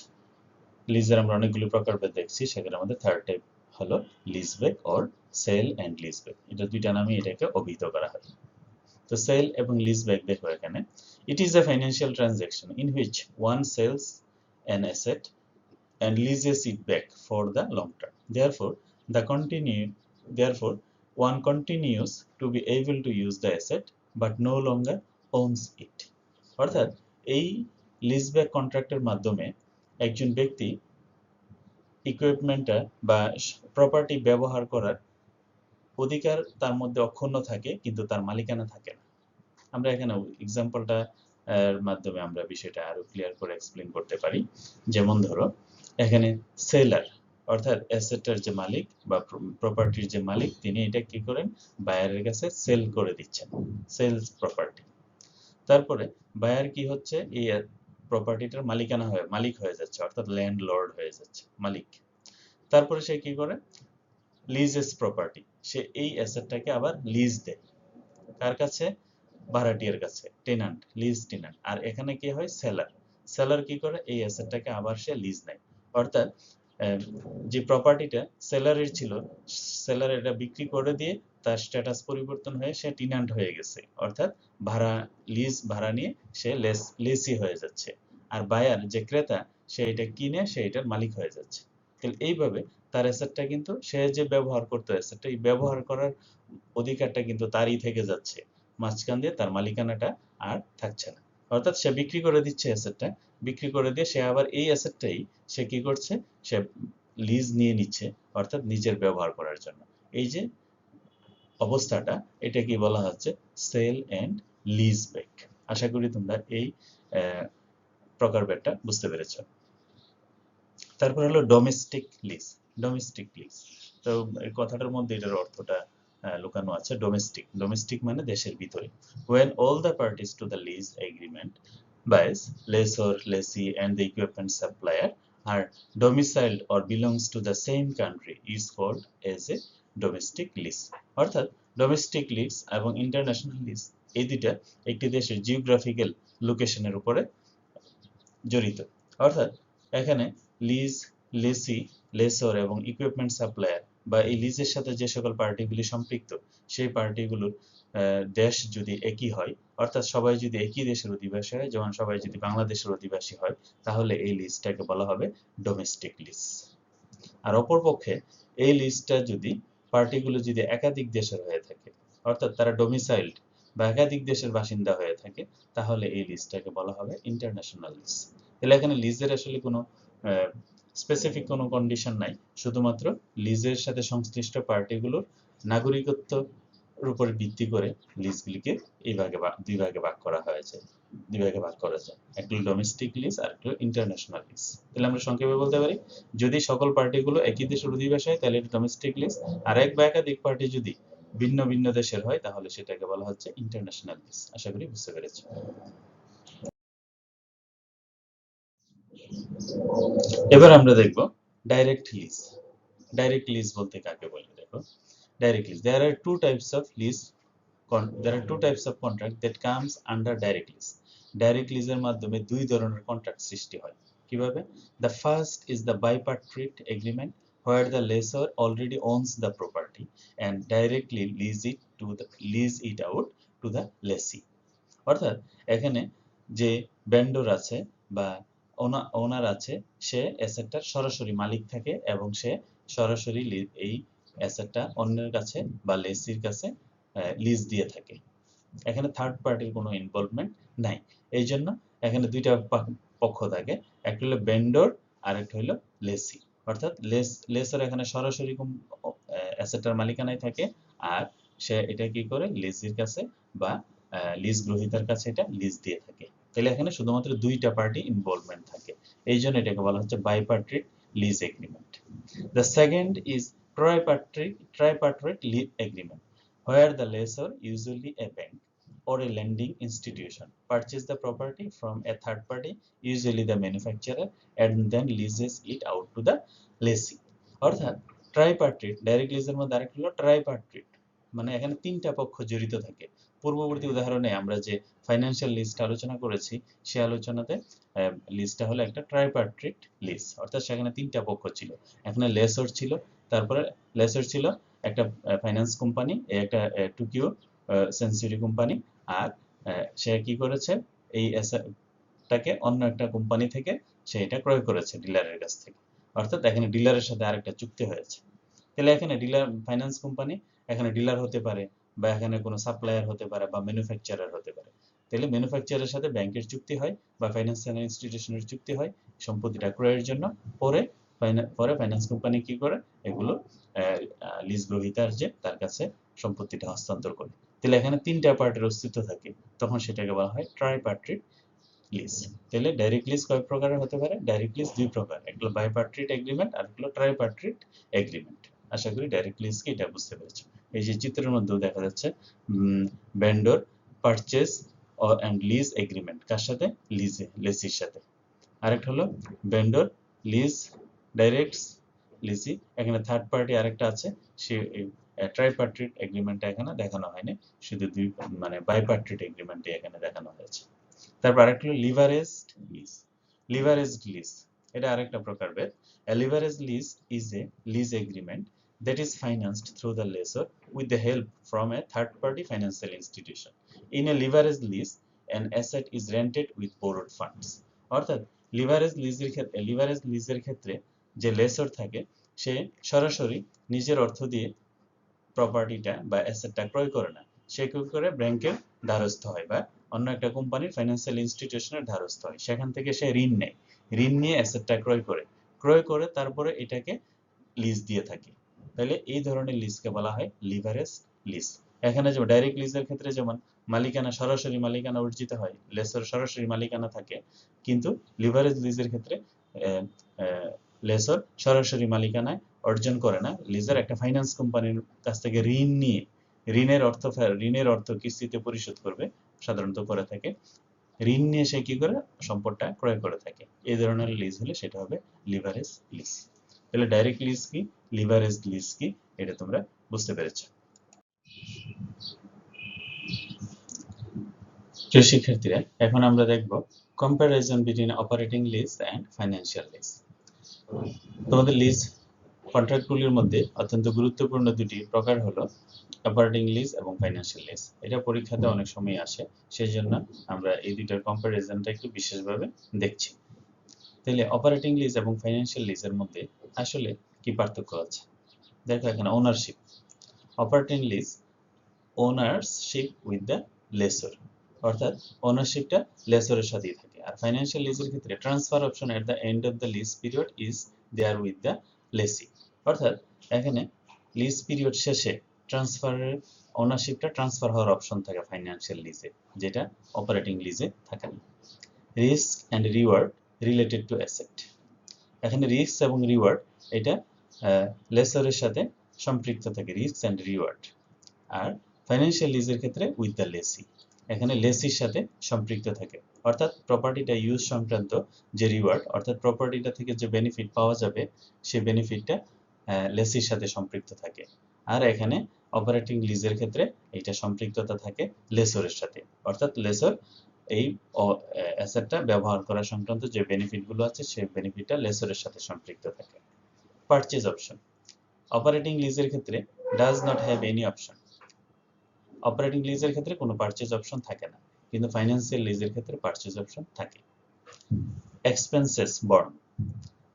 Speaker 1: লিজের আমরা অনেকগুলো প্রকারভেদ দেখছি, সেখানে আমাদের থার্ড টাইপ হলো lease back or sale and lease back. এটা দুইটা নামে এটাকে অভিহিত করা হয়। তো সেল এবং লিজ ব্যাক দেখো এখানে, it is a financial transaction in which one sells an asset and leases it back for the long term. Therefore, one continues to be able to use the asset but no longer owns it. অর্থাৎ এই lease back কন্ট্রাক্টের মাধ্যমে একজন ব্যক্তি ইকুইপমেন্টটা বা property ব্যবহার করার অধিকার তার মধ্যে অক্ষুণ্ণ থাকে, কিন্তু তার মালিকানা থাকে না। আমরা এখানে এক্সাম্পলটা মাধ্যমে আমরা বিষয়টা আরো ক্লিয়ার করে এক্সপ্লেন করতে পারি। যেমন ধরো এখানে সেলার অর্থাৎ অ্যাসেটের যে মালিক বা প্রপার্টির যে মালিক, তিনি এটা কি করেন? বায়ারের কাছে সেল করে দিচ্ছেন, সেলস প্রপার্টি। তারপরে বায়ার কি হচ্ছে? এই প্রপার্টিটার মালিক হয়ে যাচ্ছে, অর্থাৎ ল্যান্ডলর্ড হয়ে যাচ্ছে, মালিক। তারপরে সে কি করে? লিজেস প্রপার্টি, সে এই অ্যাসেটটাকে আবার লিজ দেয়। কার কাছে? ভাড়াটিয়ার কাছে, টেনান্ট, লিজ টেনান্ট। আর এখানে কি হয়? সেলার কি করে? এই অ্যাসেটটাকে আবার সে লিজ নেয়। অর্থাৎ যে প্রপার্টিটা সেলারের ছিল, সেলার এটা বিক্রি করে দিয়ে তার স্ট্যাটাস পরিবর্তন হয়ে সে টেনান্ট হয়ে গেছে, অর্থাৎ ভাড়া নিয়ে সে লেসি হয়ে যাচ্ছে। আর বায়ার যে ক্রেতা, সে এটা কিনে সে এটার মালিক হয়ে যাচ্ছে। তাহলে এইভাবে তার অ্যাসেটটা কিন্তু সে যে ব্যবহার করতো, অ্যাসেটটা এই ব্যবহার করার অধিকারটা কিন্তু তারই থেকে যাচ্ছে, মাঝখান দিয়ে তার মালিকানাটা আর থাকছে না। অর্থাৎ সে বিক্রি করে দিচ্ছে অ্যাসেটটা, বিক্রি করে দিয়ে সে আবার এই অ্যাসেটটাই সে কি করছে? সে লিজ নিয়ে নিচ্ছে, অর্থাৎ নিজের ব্যবহার করার জন্য। এই যে অবস্থাটা, এটা কি বলা হচ্ছে? Sale and lease back. আশা করি তোমরা এই প্রকারভেদটা বুঝতে পেরেছো। তারপর হলো ডোমেস্টিক লিজ। Domestic lease. তো এই কথাটার মধ্যে এটার অর্থটা লুকানো আছে, ডোমেস্টিক। ডোমেস্টিক মানে দেশের ভিতরে। When all the parties to the lease agreement, buyers, lessor, lessee and the equipment supplier are domiciled or belongs to the same country is called as a domestic lease। অর্থাৎ domestic lease এবং international lease এই দুইটা একটি দেশের geographical লোকেশনের উপরে জড়িত। অর্থাৎ এখানে লিজ, লেসি, লেসর এবং ইকুইপমেন্ট সাপ্লায়ার বা এই লিজের সাথে যে সকল পার্টিগুলি সম্পৃক্ত সেই পার্টিগুলোর দেশ যদি একই হয়, অর্থাৎ সবাই যদি একই দেশের অধিবাসী হয়, যেমন সবাই যদি বাংলাদেশের অধিবাসী হয়, তাহলে এই লিজটাকে বলা হবে ডোমেস্টিক লিজ। আর অপরপক্ষে এই লিজটা যদি পার্টিগুলো যদি একাধিক দেশের হয়ে থাকে, অর্থাৎ তারা ডোমিসাইলড বা একাধিক দেশের বাসিন্দা হয়ে থাকে, তাহলে এই লিজটাকে বলা হবে ইন্টারন্যাশনাল লিজ। তাহলে এখানে লিজের আসলে কোনো স্পেসিফিক কোনো কন্ডিশন নাই, শুধুমাত্র লিজের সাথে সংশ্লিষ্ট পার্টিগুলোর নাগরিকত্বর উপর ভিত্তি করে লিজগুলিকে দুই ভাগে ভাগ করা হয়েছে, দুই ভাগে ভাগ করা যায়, একটা ডোমেস্টিক লিজ আর একটা ইন্টারন্যাশনাল লিজ। তাহলে আমরা সংক্ষেপে বলতে পারি, যদি সকল পার্টিগুলো একই দেশের অধিবাসী হয় তাহলে এটা ডোমেস্টিক লিজ, আর এক বা একাধিক পার্টি যদি ভিন্ন ভিন্ন দেশের হয় তাহলে সেটাকে বলা হচ্ছে ইন্টারন্যাশনাল লিজ। আশা করি বুঝতে পেরেছি। এবার আমরা দেখব ডাইরেক্ট লিজ। ডাইরেক্ট লিজ বলতে কাকে বলে? দেখো, direct lease, there are two types of lease there are two types of contract that comes under direct lease। Direct লিজের মাধ্যমে দুই ধরনের কন্ট্রাক্ট সৃষ্টি হয়। কিভাবে? The first is the bipartite agreement where the lessor already owns the property and directly lease it out to the lessee। অর্থাৎ এখানে যে ভেন্ডর আছে বা ওনার আছে, সে অ্যাসেটটার সরাসরি মালিক থাকে এবং সে সরাসরি এই অ্যাসেটটা অন্যের কাছে বা লেসির কাছে লিজ দিয়ে থাকে। এখানে থার্ড পার্টির কোনো ইনভলভমেন্ট নাই। এই জন্য এখানে দুইটা পক্ষ থাকে, একটা হলো ভেন্ডর আর একটা হলো লেসি। অর্থাৎ লেসর এখানে সরাসরি অ্যাসেটটার মালিকানায় থাকে, আর সে এটা কি করে লেসির কাছে বা লিজ গ্রহীতার কাছে এটা লিজ দিয়ে থাকে। তাহলে এখানে শুধুমাত্র দুইটা পার্টি ইনভলভমেন্ট থাকে, এই জন্য এটাকে বলা হচ্ছে bipartite lease agreement. The second is tripartite lease agreement, where the lessor, usually a bank or a lending institution, purchase the property from a third party, usually the manufacturer, and then leases it out to the lessee। অর্থাৎ ট্রাইপার্ট্রিট, direct লিজের মধ্যে আরেকটা হলো ট্রাইপার্ট্রিট, মানে এখানে তিনটা পক্ষ জড়িত থাকে। পূর্ববর্তী উদাহরণে আমরা যে ফাইন্যান্সিয়াল লিজটা আলোচনা করেছি, সেই আলোচনাতে লিজটা হলো একটা ট্রাইপার্ট্রিট লিজ, অর্থাৎ সেখানে তিনটা পক্ষ ছিল। এখানে লেসর ছিল, তারপরে লেসর ছিল একটা ফাইন্যান্স কোম্পানি, একটা টোকিও সেঞ্চুরি কোম্পানি, আর সে কি করেছে, এই অ্যাসেটটাকে অন্য একটা কোম্পানি থেকে সে এটা ক্রয় করেছে ডিলারের কাছ থেকে। অর্থাৎ এখানে ডিলারের সাথে আরেকটা চুক্তি হয়েছে। তাহলে এখানে ডিলার, ফাইন্যান্স কোম্পানি এখানে ডিলার হতে পারে, বা এখানে কোনো সাপ্লায়ার হতে পারে, বা ম্যানুফ্যাকচারার হতে পারে। তাহলে ম্যানুফ্যাকচারের সাথে ব্যাংকের চুক্তি হয় বা ফাইন্যান্সিয়াল ইনস্টিটিউশনের চুক্তি হয় সম্পত্তিটা ক্রয়ের জন্য। পরে ফাইন্যান্স কোম্পানি কি করে, এগুলো লিজ গ্রহীতার যে তার কাছে সম্পত্তিটা হস্তান্তর করে। তাহলে এখানে তিনটা পার্টির অস্তিত্ব থাকে, তখন সেটাকে বলা হয় ট্রাইপার্ট্রিট লিজ। তাহলে ডাইরেক্ট লিজ কয় প্রকারের হতে পারে? ডাইরেক্ট লিজ দুই প্রকার, একটা হলো বাইপার্ট্রিট এগ্রিমেন্ট আর একটা হলো ট্রাইপার্ট্রিট এগ্রিমেন্ট। আশা করি ডাইরেক্ট লিজ কি এটা বুঝতে পেরেছো। এই যে চিত্রের মধ্যেও দেখা যাচ্ছে vendor purchase and lease agreement, কার সাথে? লেসির সাথে। আরেকটা হলো ভেন্ডর লিজ ডাইরেক্ট লিসি, এখানে থার্ড পার্টি আরেকটা আছে, সে ট্রাইপার্ট্রিট এগ্রিমেন্টটা এখানে দেখানো হয়নি, শুধু দুই মানে বাইপার্ট্রিট এগ্রিমেন্টই এখানে দেখানো হয়েছে। তারপর আরেকটা হলো লিভারেজড লিজ। লিভারেজড লিজ এটা আরেকটা প্রকারভেদ। A leveraged lease is a lease agreement that is financed through the lessor with the help from a third-party financial institution. In a leveraged lease, an asset is rented with borrowed funds. অর্থাৎ leverage লিজের ক্ষেত্রে যে lesser থাকে, সে সরাসরি নিজের অর্থ দিয়ে প্রপার্টিটা বা অ্যাসেটটা ক্রয় করে না, সে কি করে ব্যাংকের দ্বারস্থ হয় বা অন্য একটা কোম্পানির ফাইন্যান্সিয়াল ইনস্টিটিউশনের দ্বারস্থ হয়, সেখান থেকে সে ঋণ নেয়, ঋণ নিয়ে অ্যাসেটটা ক্রয় করে তারপরে এটাকে লিজ দিয়ে থাকে। তাহলে এই ধরনের লিজকে বলা হয় লিভারেজ লিজ। এখানে যে ডাইরেক্ট লিজের ক্ষেত্রে যেমন মালিকানা, সরাসরি মালিকানা অর্জিত হয়, লেসর সরাসরি মালিকানা থাকে, কিন্তু লিভারেজ লিজের ক্ষেত্রে লেসর সরাসরি মালিকানায় অর্জন করে না, লিজার একটা ফাইন্যান্স কোম্পানির কাছ থেকে ঋণ নিয়ে ঋণের অর্থ কিস্তিতে পরিশোধ করবে, সাধারণত করে থাকে। ঋণ নিয়ে সে কি করে সম্পদটা ক্রয় করে থাকে। এই ধরনের লিজ হলে সেটা হবে লিভারেজ লিজ। তাহলে ডাইরেক্ট লিজ কি, লিভারেজ লিজ কি, এটা তোমরা বুঝতে পেরেছো। প্রিয় শিক্ষার্থীরা, এখন আমরা দেখব comparison between operating lease and financial lease. তোমাদের লিজ কন্ট্রাক্টগুলির মধ্যে অত্যন্ত গুরুত্বপূর্ণ দুটি প্রকার হলো অপারেটিং লিজ এবং ফাইন্যান্সিয়াল লিজ। এটা পরীক্ষাতে অনেক সময় আসে, সেই জন্য আমরা এই দুইটার কম্প্যারিজনটা একটু বিশেষভাবে দেখছি। তাহলে অপারেটিং লিজ এবং ফাইন্যান্সিয়াল লিজের মধ্যে আসলে কি পার্থক্য আছে? দেখো এখানে ownership. Operating lease ownership with the lessor, অর্থাৎ ওনারশিপটা লেসরের সাথেই থাকে। আর ফাইন্যান্সিয়াল লিজের ক্ষেত্রে transfer option at the end of the lease period is there with the lessee, অর্থাৎ এখানে লিজ পিরিয়ড শেষে ট্রান্সফারের ওনারশিপটা ট্রান্সফার হওয়ার অপশন থাকে ফাইন্যান্সিয়াল লিজে, যেটা অপারেটিং লিজে থাকে না। Risk and reward related to asset, এখানে রিস্ক এবং রিওয়ার্ড এটা লেসরের সাথে সম্পৃক্ত থাকে, risk and reward. R financial লিজের ক্ষেত্রে উইথ দ্য লেসি, এখানে লেসির সাথে সম্পৃক্ত থাকে, অর্থাৎ প্রপার্টিটা ইউজ সংক্রান্ত যে রিওয়ার্ড, অর্থাৎ প্রপার্টিটা থেকে যে বেনিফিট পাওয়া যাবে সেই বেনিফিটটা লেসির সাথে সম্পৃক্ত থাকে। আর এখানে অপারেটিং লিজের ক্ষেত্রে এটা সম্পৃক্ততা থাকে লেসরের সাথে, অর্থাৎ লেসর এই অ্যাসেটটা ব্যবহার করা সংক্রান্ত যে বেনিফিটগুলো আছে সেই বেনিফিটটা লেসরের সাথে সম্পৃক্ত থাকে। পারচেজ অপশন, অপারেটিং লিজের ক্ষেত্রে does not have any option. Operating লিজের ক্ষেত্রে কোনো পারচেজ অপশন থাকে না, কিন্তু ফাইন্যান্সিয়াল লিজের ক্ষেত্রে পারচেজ অপশন থাকে। এক্সপেন্সেস বর্ন,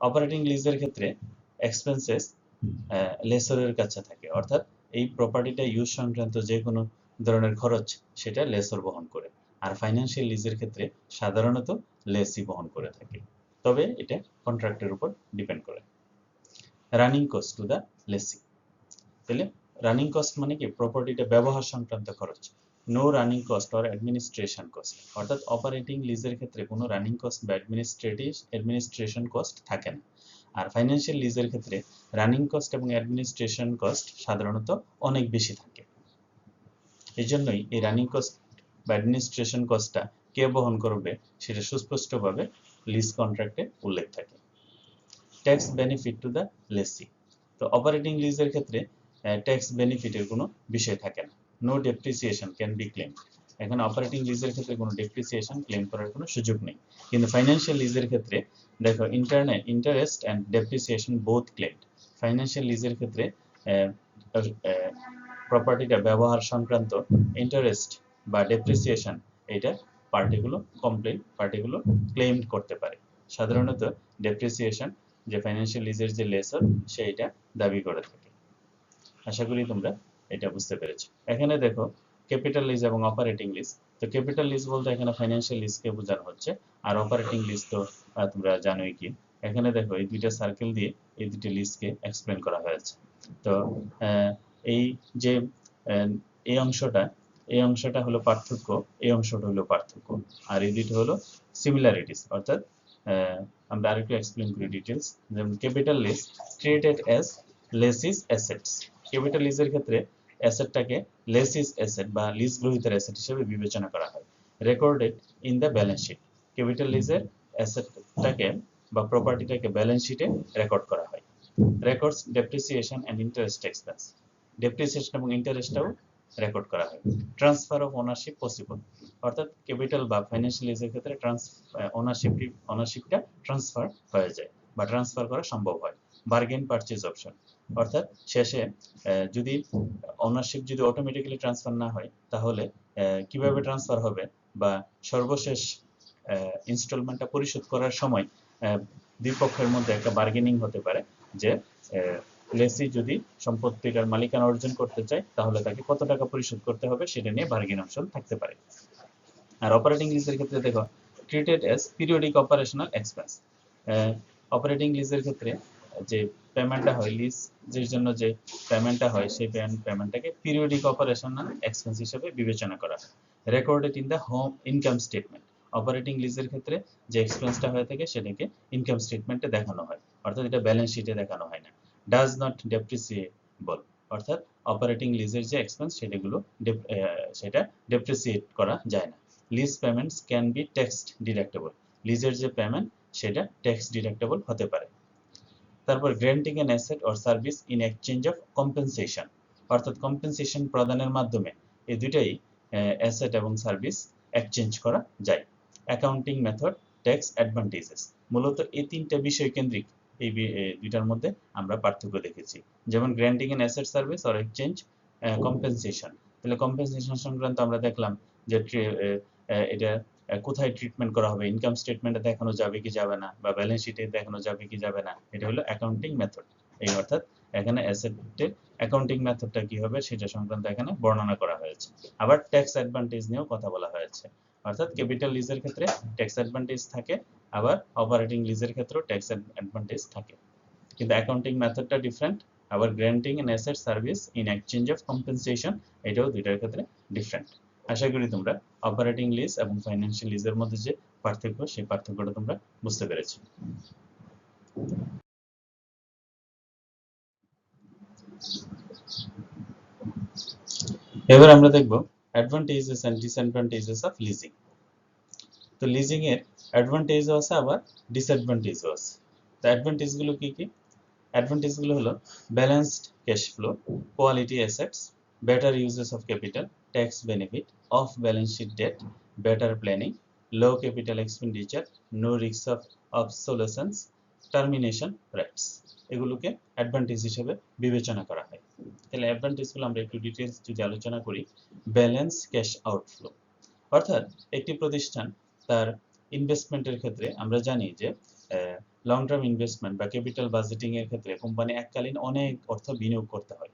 Speaker 1: অপারেটিং লিজের ক্ষেত্রে এক্সপেন্সেস লেসরের কাছে থাকে, অর্থাৎ এই প্রপার্টিটা ইউজ সংক্রান্ত যে কোনো ধরনের খরচ সেটা লেসর বহন করে। আর ফাইন্যান্সিয়াল লিজের ক্ষেত্রে সাধারণত লেসি বহন করে থাকে, তবে এটা কন্ট্রাক্টের উপর ডিপেন্ড করে। Running cost to the lessee, তাহলে রানিং কস্ট মানে কি, প্রপার্টিটা ব্যবহার সংক্রান্ত খরচ। No running cost or administration cost, অর্থাৎ অপারেটিং লিজের ক্ষেত্রে কোনো রানিং কস্ট বা অ্যাডমিনিস্ট্রেশন কস্ট থাকে না। আর ফাইন্যান্সিয়াল লিজের ক্ষেত্রে রানিং কস্ট এবং অ্যাডমিনিস্ট্রেশন কস্ট সাধারণত অনেক বেশি থাকে। এই জন্যই এই রানিং কস্ট বা অ্যাডমিনিস্ট্রেশন কস্টটা কে বহন করবে সেটা সুস্পষ্টভাবে লিজ কন্ট্রাক্টে উল্লেখ থাকে। ট্যাক্স বেনিফিট টু দ্য লেসি, তো অপারেটিং লিজের ক্ষেত্রে ট্যাক্স বেনিফিটের কোনো বিষয় থাকে না। No depreciation can be claim, এখানে অপারেটিং লিজের ক্ষেত্রে কোনো ডেপ্রিসিয়েশন ক্লেম করার কোনো সুযোগ নেই। কিন্তু ফাইন্যান্সিয়াল লিজের ক্ষেত্রে দেখো interest and depreciation both claimed. Financial লিজের ক্ষেত্রে প্রপার্টিটা ব্যবহার সংক্রান্ত ইন্টারেস্ট বা ডেপ্রিসিয়েশন এটা পার্টিগুলো ক্লেম করতে পারে। সাধারণত ডেপ্রিসিয়েশন যে ফাইন্যান্সিয়াল লিজের যে লেসর সেইটা দাবি করে থাকে। আশা করি তোমরা এটা বুঝতে পেরেছো। এখানে দেখো ক্যাপিটাল লিজ এবং অপারেটিং লিজ, তো ক্যাপিটাল লিজ বলতে এখানে ফাইন্যান্সিয়াল লিজকে বোঝানো হচ্ছে, আর অপারেটিং লিজ তো তোমরা জানোই কি। এখানে দেখো এই দুইটা সার্কেল দিয়ে এই দুটো লিজকে এক্সপ্লেন করা হয়েছে। তো এই যে এই অংশটা হলো পার্থক্য, এই অংশটা হলো পার্থক্য, আর এই দুটো হলো সিমিলারিটিস, অর্থাৎ আমরা আরেকটু এক্সপ্লেন করি ডিটেলস। যেমন capital lease treated as lessee's assets, capital লিজের ক্ষেত্রে অ্যাসেটটাকে লেসিস অ্যাসেট বা লিজ গ্রহীতার অ্যাসেট হিসেবে বিবেচনা করা হয়। Recorded in the balance sheet, capital লিজের অ্যাসেটটাকে বা প্রপার্টিটাকে ব্যালেন্স শিটে রেকর্ড করা হয়। Records depreciation and interest expense, depreciation এবং ইন্টারেস্টটাও রেকর্ড করা হয়। ট্রান্সফার অফ ওনারশিপ পসিবল, অর্থাৎ ক্যাপিটাল বা ফাইন্যান্সিয়াল লিজের ক্ষেত্রে ওনারশিপটা ট্রান্সফার হয়ে যায় বা ট্রান্সফার করা সম্ভব হয়। বার্গেন পারচেজ অপশন, অর্থাৎ শেষে যদি ওনারশিপ যদি অটোমেটিক্যালি ট্রান্সফার না হয় তাহলে কিভাবে ট্রান্সফার হবে বা সর্বশেষ ইনস্টলমেন্টটা পরিশোধ করার সময় দুই পক্ষের মধ্যে একটা বার্গেনিং হতে পারে যে লেসি যদি সম্পত্তিটার মালিকানা অর্জন করতে চায় তাহলে তাকে কত টাকা পরিশোধ করতে হবে সেটা নিয়ে বার্গেন অপশন থাকতে পারে। আর অপারেটিং লিজের ক্ষেত্রে দেখো treated as periodic operational expense, operating লিজের ক্ষেত্রে যে পেমেন্টটা হয় লিজের জন্য যে পেমেন্টটা হয় সেই পেমেন্টটাকে পিরিয়ডিক অপারেশনাল এক্সপেন্স হিসেবে বিবেচনা করা হয়। Recorded in the home income statement, operating লিজের ক্ষেত্রে যে এক্সপেন্সটা হয়ে থাকে সেটাকে ইনকাম স্টেটমেন্টে দেখানো হয়, অর্থাৎ এটা ব্যালেন্স শিটে দেখানো হয় না। ডাজ নট ডেপ্রিসিয়েবল, অর্থাৎ অপারেটিং লিজের যে এক্সপেন্স সেটা ডেপ্রিসিয়েট করা যায় না। Lease payments can be tax deductible, লিজের যে পেমেন্ট সেটা ট্যাক্স ডিডাক্টেবল হতে পারে। তারপর granting an asset or service in exchange of compensation, অর্থাৎ কম্পেনসেশন প্রদানের মাধ্যমে এই দুইটাই অ্যাসেট এবং সার্ভিস এক্সচেঞ্জ করা যায়। অ্যাকাউন্টিং মেথড, ট্যাক্স অ্যাডভান্টেজেস, মূলত এই তিনটা বিষয় কেন্দ্রিক এই দুইটার মধ্যে আমরা পার্থক্য দেখেছি। যেমন granting an asset service or exchange compensation, তাহলে কম্পেনসেশন সংক্রান্ত আমরা দেখলাম যে এটা কোথায় ট্রিটমেন্ট করা হবে, ইনকাম স্টেটমেন্টে দেখানো যাবে কি যাবে না, বা ব্যালেন্স শিটে দেখানো যাবে কি যাবে না, এটা হলো অ্যাকাউন্টিং মেথড। এই অর্থাৎ এখানে অ্যাসেটের অ্যাকাউন্টিং মেথডটা কি হবে সেটা সংক্রান্ত এখানে বর্ণনা করা হয়েছে। আবার ট্যাক্স অ্যাডভান্টেজ নিয়েও কথা বলা হয়েছে, অর্থাৎ ক্যাপিটাল লিজের ক্ষেত্রে ট্যাক্স অ্যাডভান্টেজ থাকে, আবার অপারেটিং লিজের ক্ষেত্রেও ট্যাক্স অ্যাডভান্টেজ থাকে, কিন্তু অ্যাকাউন্টিং মেথডটা ডিফারেন্ট। আবার granting an asset service in exchange of compensation, এটাও দুইটার ক্ষেত্রে ডিফারেন্ট। আশা করি তোমরা অপারেটিং লিজ এবং ফাইন্যান্সিয়াল লিজের মধ্যে যে পার্থক্য সেই পার্থক্যটা তোমরা বুঝতে পেরেছো। এবার আমরা দেখব advantages and disadvantages of leasing. তো লিজিং এর অ্যাডভান্টেজও আছে আবার ডিসঅ্যাডভান্টেজও আছে। তো অ্যাডভান্টেজ গুলো কি কি? অ্যাডভান্টেজ গুলো হলো balanced cash flow, quality assets, better uses of capital, tax benefit, off balance sheet debt, better planning, low capital expenditure, no risk of obsolescence, termination rights, এগুলোকে অ্যাডভান্টেজ হিসেবে বিবেচনা করা হয়। তাহলে অ্যাডভান্টেজগুলো আমরা একটু ডিটেইলস যদি আলোচনা করি। ব্যালেন্স ক্যাশ আউটফ্লো, অর্থাৎ একটি প্রতিষ্ঠান তার ইনভেস্টমেন্টের ক্ষেত্রে আমরা জানি যে লং টার্ম ইনভেস্টমেন্ট বা ক্যাপিটাল বাজেটিং এর ক্ষেত্রে কোম্পানি এককালীন অনেক অর্থ বিনিয়োগ করতে হয়,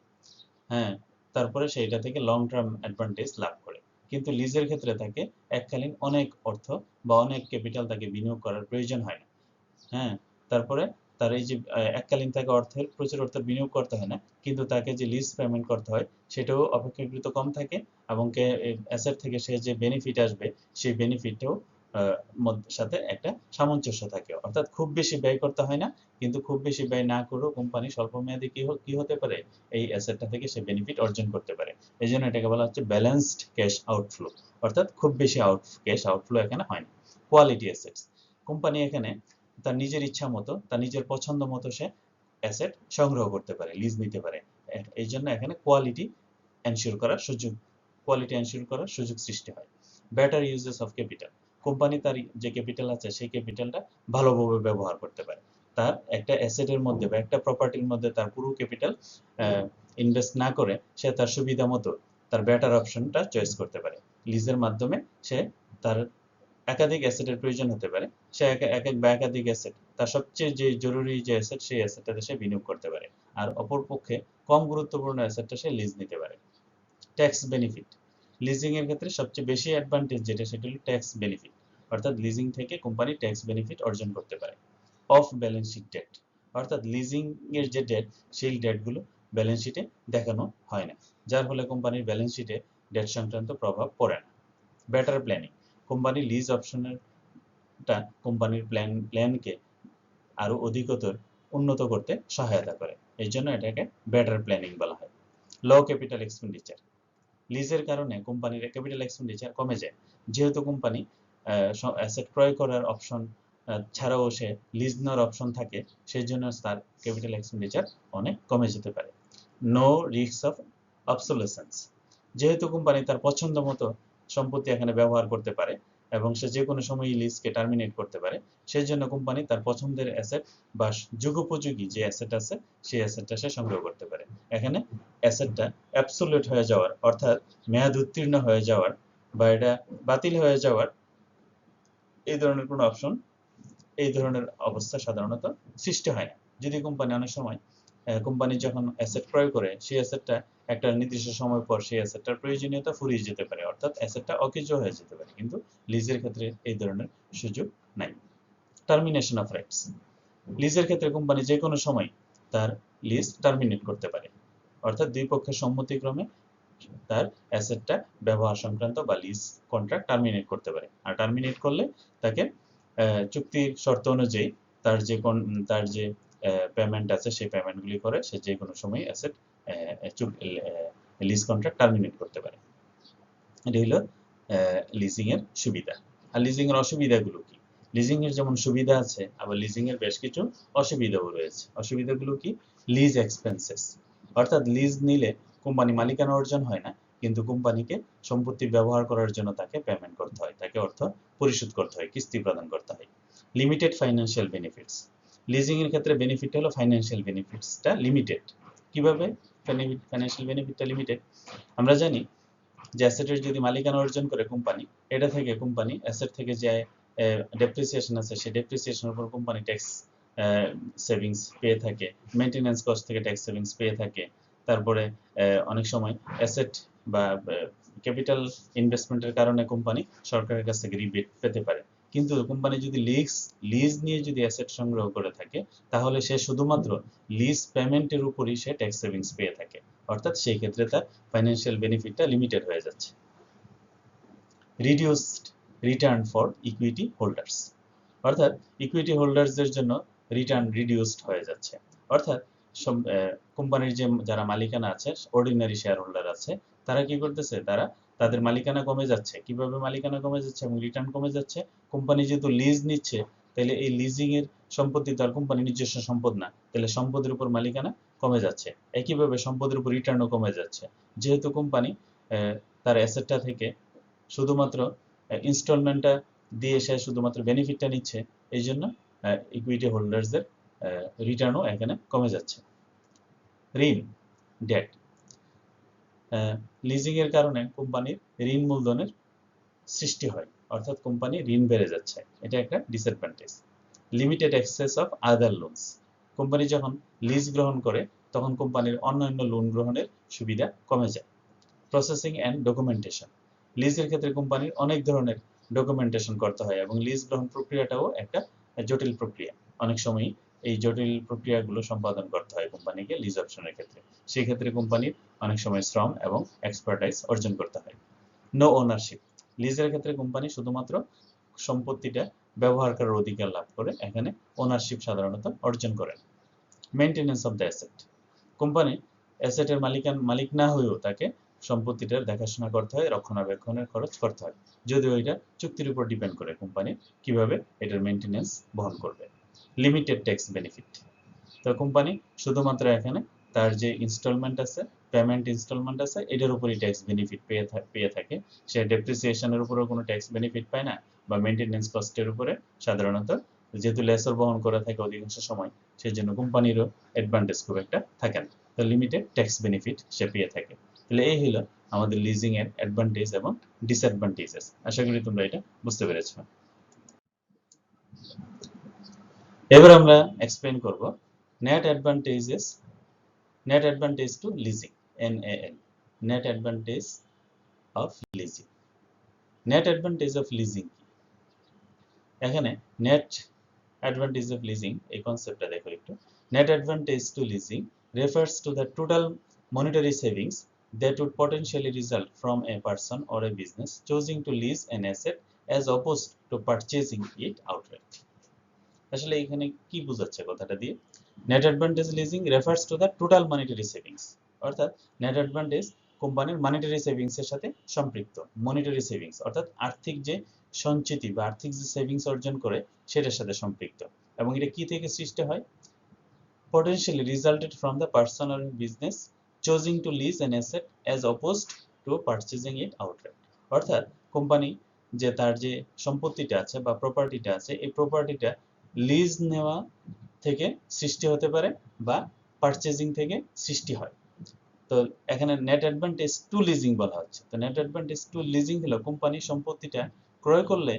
Speaker 1: হ্যাঁ, তারপরে সেইটা থেকে লং টার্ম অ্যাডভান্টেজ লাভ করে। কিন্তু লিজের ক্ষেত্রে তাকে এককালীন অনেক অর্থ বা অনেক ক্যাপিটাল তাকে বিনিয়োগ করার প্রয়োজন হয় না, হ্যাঁ, তারপরে তার এই যে এককালীন তাকে প্রচুর অর্থ বিনিয়োগ করতে হয় না, কিন্তু তাকে যে লিজ পেমেন্ট করতে হয় সেটাও অপেক্ষাকৃত কম থাকে, এবং অ্যাসেট থেকে সে যে বেনিফিট আসবে সেই বেনিফিটটাও সাথে একটা সামঞ্জস্য থাকে, অর্থাৎ খুব বেশি ব্যয় করতে হয় না, কিন্তু খুব বেশি ব্যয় না করেও কোম্পানি স্বল্প মেয়াদে কি হতে পারে, এই অ্যাসেটটা থেকে সে বেনিফিট অর্জন করতে পারে। এই জন্য এটাকে বলা হচ্ছে ব্যালেন্সড ক্যাশ আউটফ্লো, অর্থাৎ খুব বেশি ক্যাশ আউটফ্লো এখানে হয় না। কোয়ালিটি অ্যাসেটস, কোম্পানি এখানে তার নিজের ইচ্ছা মতো, তার নিজের পছন্দ মতো সে অ্যাসেট সংগ্রহ করতে পারে, লিজ নিতে পারে। এই জন্য এখানে কোয়ালিটি এনশিওর করার সুযোগ সৃষ্টি হয়। Better uses of capital, company তার যে ক্যাপিটাল আছে সেই ক্যাপিটালটা ভালোভাবে ব্যবহার করতে পারে। তার একটা অ্যাসেটের মধ্যে বা একটা প্রপার্টির মধ্যে তার পুরো ক্যাপিটাল ইনভেস্ট না করে সে তার সুবিধা মতো তার বেটার অপশনটা চয়েস করতে পারে। লিজের মাধ্যমে সে তার একাধিক অ্যাসেটের প্রয়োজন হতে পারে, সে একাধিক অ্যাসেট, তার সবচেয়ে যে জরুরি যে অ্যাসেট সেই অ্যাসেটটাতে সে বিনিয়োগ করতে পারে, আর অপরপক্ষে কম গুরুত্বপূর্ণ অ্যাসেটটা সে লিজ নিতে পারে। ট্যাক্স বেনিফিট, লিজিং এর ক্ষেত্রে সবচেয়ে বেশি অ্যাডভান্টেজ যেটা সেটা হলো ট্যাক্স বেনিফিট, অর্থাৎ লিজিং থেকে কোম্পানি ট্যাক্স বেনিফিট অর্জন করতে পারে। অফ ব্যালেন্স শিট ডেট, অর্থাৎ লিজিং এর যে ডেট সেই ডেটগুলো ব্যালেন্স শিটে দেখানো হয় না, যার ফলে কোম্পানির ব্যালেন্স শিটে ডেট সংক্রান্ত প্রভাব পড়ে না। বেটার প্ল্যানিং, কোম্পানি লিজ অপশনটা কোম্পানির প্ল্যানকে আরো অধিকতর উন্নত করতে সহায়তা করে, এই জন্য এটাকে বেটার প্ল্যানিং বলা হয়। লো ক্যাপিটাল এক্সপেন্ডিচার, লিজের কারণে কোম্পানির ক্যাপিটাল এক্সপেন্ডিচার কমে যায়, যেহেতু কোম্পানি অ্যাসেট ক্রয় করার অপশন ছাড়াও সে লিজ নেওয়ার অপশন থাকে, সেই জন্য তার ক্যাপিটাল এক্সপেন্ডিচার অনেক কমে যেতে পারে। নো রিস্ক অফ অবসোলেসেন্স, যেহেতু কোম্পানি তার পছন্দ মতো সম্পত্তি এখানে ব্যবহার করতে পারে এবং সে যে কোনো সময়ই লিজকে টার্মিনেট করতে পারে, সেই জন্য কোম্পানি তার পছন্দের অ্যাসেট বা যুগোপযোগী যে অ্যাসেট আছে সেই অ্যাসেটটা সে সংগ্রহ করতে পারে। এখানে অ্যাসেটটা অ্যাবসোলিউট হয়ে যাওয়ার, অর্থাৎ মেয়াদ উত্তীর্ণ হয়ে যাওয়ার বা এটা বাতিল হয়ে যাওয়ার এই ধরনের কোনো অপশন, এই ধরনের অবস্থা সাধারণত সৃষ্টি হয় না। যদি কোম্পানি অনেক সময় কোম্পানি যখন অ্যাসেট ক্রয় করে সেই অ্যাসেটটা একটা নির্দিষ্ট সময় পর সেই অ্যাসেটটার প্রয়োজনীয়তা ফুরিয়ে যেতে পারে, অর্থাৎ অ্যাসেটটা অকেজ হয়ে যেতে পারে, কিন্তু লিজের ক্ষেত্রে এই ধরনের সুযোগ নাই। টার্মিনেশন অফ রাইটস, লিজের ক্ষেত্রে কোম্পানি যে কোনো সময় তার লিজ টার্মিনেট করতে পারে, অর্থাৎ দুই পক্ষের সম্মতিক্রমে তার অ্যাসেটটা ব্যবহার সংক্রান্ত বা লিজ কন্ট্রাক্ট টার্মিনেট করতে পারে। আর টার্মিনেট করলে তাকে চুক্তির শর্ত অনুযায়ী তার যে পেমেন্ট আছে সেই পেমেন্টগুলি করে সে যে কোনো সময় অ্যাসেট লিজ কন্ট্রাক্ট টার্মিনেট করতে পারে। এটা হলো লিজিং এর সুবিধা। আর লিজিং এর অসুবিধাগুলো কি? লিজিং এর যেমন সুবিধা আছে, আবার লিজিং এর বেশ কিছু অসুবিধাও রয়েছে। অসুবিধাগুলো কি? লিজ এক্সপেন্সেস, অর্থাৎ লিজ নিলে কোম্পানি মালিকানা অর্জন হয় না, কিন্তু কোম্পানিকে সম্পত্তি ব্যবহার করার জন্য তাকে পেমেন্ট করতে হয়, তাকে অর্থ পরিশোধ করতে হয়, কিস্তি প্রদান করতে হয়। লিমিটেড ফাইন্যান্সিয়াল বেনিফিটস, লিজিং এর ক্ষেত্রে বেনিফিট হলো ফাইন্যান্সিয়াল বেনিফিটসটা লিমিটেড। কিভাবে ফাইন্যান্সিয়াল বেনিফিটটা লিমিটেড? আমরা জানি যে অ্যাসেটের যদি মালিকানা অর্জন করে কোম্পানি, এটা থেকে কোম্পানি অ্যাসেট থেকে যে ডেপ্রিসিয়েশন আছে সেই ডেপ্রিসিয়েশনের উপর কোম্পানি ট্যাক্স সেভিংস পেয়ে থাকে, মেইনটেনেন্স কস্ট থেকে ট্যাক্স সেভিংস পেয়ে থাকে। তারপরে অনেক সময় অ্যাসেট বা ক্যাপিটাল ইনভেস্টমেন্টের কারণে কোম্পানি সরকারের কাছ থেকে রিবেট পেতে পারে। কিন্তু কোম্পানি যদি লিজ নিয়ে যদি অ্যাসেট সংগ্রহ করে থাকে, তাহলে সে শুধুমাত্র লিজ পেমেন্টের উপরই সে ট্যাক্স সেভিংস পেয়ে থাকে, অর্থাৎ সেই ক্ষেত্রে তার ফাইন্যান্সিয়াল বেনিফিটটা লিমিটেড হয়ে যাচ্ছে। Reduced return for equity holders, অর্থাৎ ইকুইটি হোল্ডার্সদের জন্য রিটার্ন রিডিউসড হয়ে যাচ্ছে। অর্থাৎ কোম্পানির যে যারা মালিকানা আছে, অর্ডিনারি শেয়ার হোল্ডার আছে, তারা কি করতেছে? তারা তাদের মালিকানা কমে যাচ্ছে। কিভাবে মালিকানা কমে যাচ্ছে এবং রিটার্ন কমে যাচ্ছে? কোম্পানি যেহেতু লিজ নিচ্ছে, তাহলে এই লিজিং এর সম্পত্তি তো আর কোম্পানির নিজস্ব সম্পদ না, তাহলে সম্পদের উপর মালিকানা কমে যাচ্ছে। একইভাবে সম্পদের উপর রিটার্নও কমে যাচ্ছে, যেহেতু কোম্পানি তার অ্যাসেটটা থেকে শুধুমাত্র ইনস্টলমেন্টটা দিয়ে সে শুধুমাত্র বেনিফিটটা নিচ্ছে, এই জন্য ইকুইটি হোল্ডার্সদের রিটার্নও এখানে কমে যাচ্ছে। ঋণ, ডেট, লিজিং এর কারণে কোম্পানির ঋণ মূলধনের সৃষ্টি হয়, অর্থাৎ কোম্পানি ঋণ বেড়ে যাচ্ছে, এটা একটা disadvantage. Limited access of other loans, company যখন লিজ গ্রহণ করে তখন কোম্পানির অন্যান্য লোন গ্রহণের সুবিধা কমে যায়। প্রসেসিং অ্যান্ড ডকুমেন্টেশন, লিজের ক্ষেত্রে কোম্পানির অনেক ধরনের ডকুমেন্টেশন করতে হয় এবং লিজ গ্রহণ প্রক্রিয়াটাও একটা জটিল প্রক্রিয়া। অনেক সময় এই জটিল প্রক্রিয়াগুলো সম্পাদন করতে হয় কোম্পানিকে লিজ অপশনের ক্ষেত্রে, সেই ক্ষেত্রে কোম্পানির অনেক সময় শ্রম এবং এক্সপার্টাইজ অর্জন করতে হয়। নো ওনারশিপ, লিজের ক্ষেত্রে কোম্পানি শুধুমাত্র সম্পত্তিটা ব্যবহার করার অধিকার লাভ করে, এখানে ওনারশিপ সাধারণত অর্জন করে। Maintenance of the asset, company অ্যাসেটের মালিক না হয়েও তাকে সম্পত্তিটার দেখাশোনা করতে হয়, রক্ষণাবেক্ষণের খরচ করতে হয়, যদিও এটা চুক্তির উপর ডিপেন্ড করে কোম্পানি কিভাবে এটার মেইনটেনেন্স বহন করবে। লিমিটেড ট্যাক্স বেনিফিট, তো কোম্পানি শুধুমাত্র এখানে তার যে ইনস্টলমেন্ট আছে, পেমেন্ট ইনস্টলমেন্ট আছে, এটার উপরই ট্যাক্স বেনিফিট পেয়ে থাকে। সে ডেপ্রিসিয়েশনের উপরেও কোনো ট্যাক্স বেনিফিট পায় না, বা মেইনটেনেন্স কস্টের উপরে সাধারণত যেহেতু লেসর বহন করে থাকে অধিকাংশ সময়, সেই জন্য কোম্পানিরও অ্যাডভান্টেজ খুব একটা থাকে না, তো লিমিটেড ট্যাক্স বেনিফিট সে পেয়ে থাকে। তাহলে এই হলো আমাদের লিজিং এর অ্যাডভান্টেজ এবং ডিসঅ্যাডভান্টেজেস। আশা করি তোমরা এটা বুঝতে পেরেছো। এবার আমরা এক্সপ্লেইন করব net advantages, net advantage to leasing, NAL, net advantage of leasing. Net advantage of leasing কি? এখানে নেট অ্যাডভান্টেজ অফ লিজিং এই কনসেপ্টটা দেখো একটু। Net advantage to leasing refers to the total monetary savings that would potentially result from a person or a business choosing to lease an asset as opposed to purchasing it outright. আসলে এখানে কি বোঝাচ্ছে কথাটা দিয়ে? Net advantage leasing refers to the total monetary savings, অর্থাৎ net advantage কোম্পানির monetary savings এর সাথে সম্পৃক্ত। মনিটারি সেভিংস অর্থাৎ আর্থিক যে সঞ্চিতি বা আর্থিক যে সেভিংস অর্জন করে সেটার সাথে সম্পৃক্ত, এবং এটা কি থেকে সৃষ্টি হয়? potentially resulted from the person or business choosing to lease an asset as opposed to purchasing it outright, অর্থাৎ কোম্পানি যে তার যে সম্পত্তিটা আছে বা প্রপার্টিটা আছে, এই প্রপার্টিটা লিজ নেওয়া থেকে সৃষ্টি হতে পারে বা পারচেজিং থেকে সৃষ্টি হয়। তো এখানে নেট অ্যাডভান্টেজ টু লিজিং বলা হচ্ছে। তো নেট অ্যাডভান্টেজ টু লিজিং হলো কোম্পানি সম্পত্তিটা ক্রয় করলে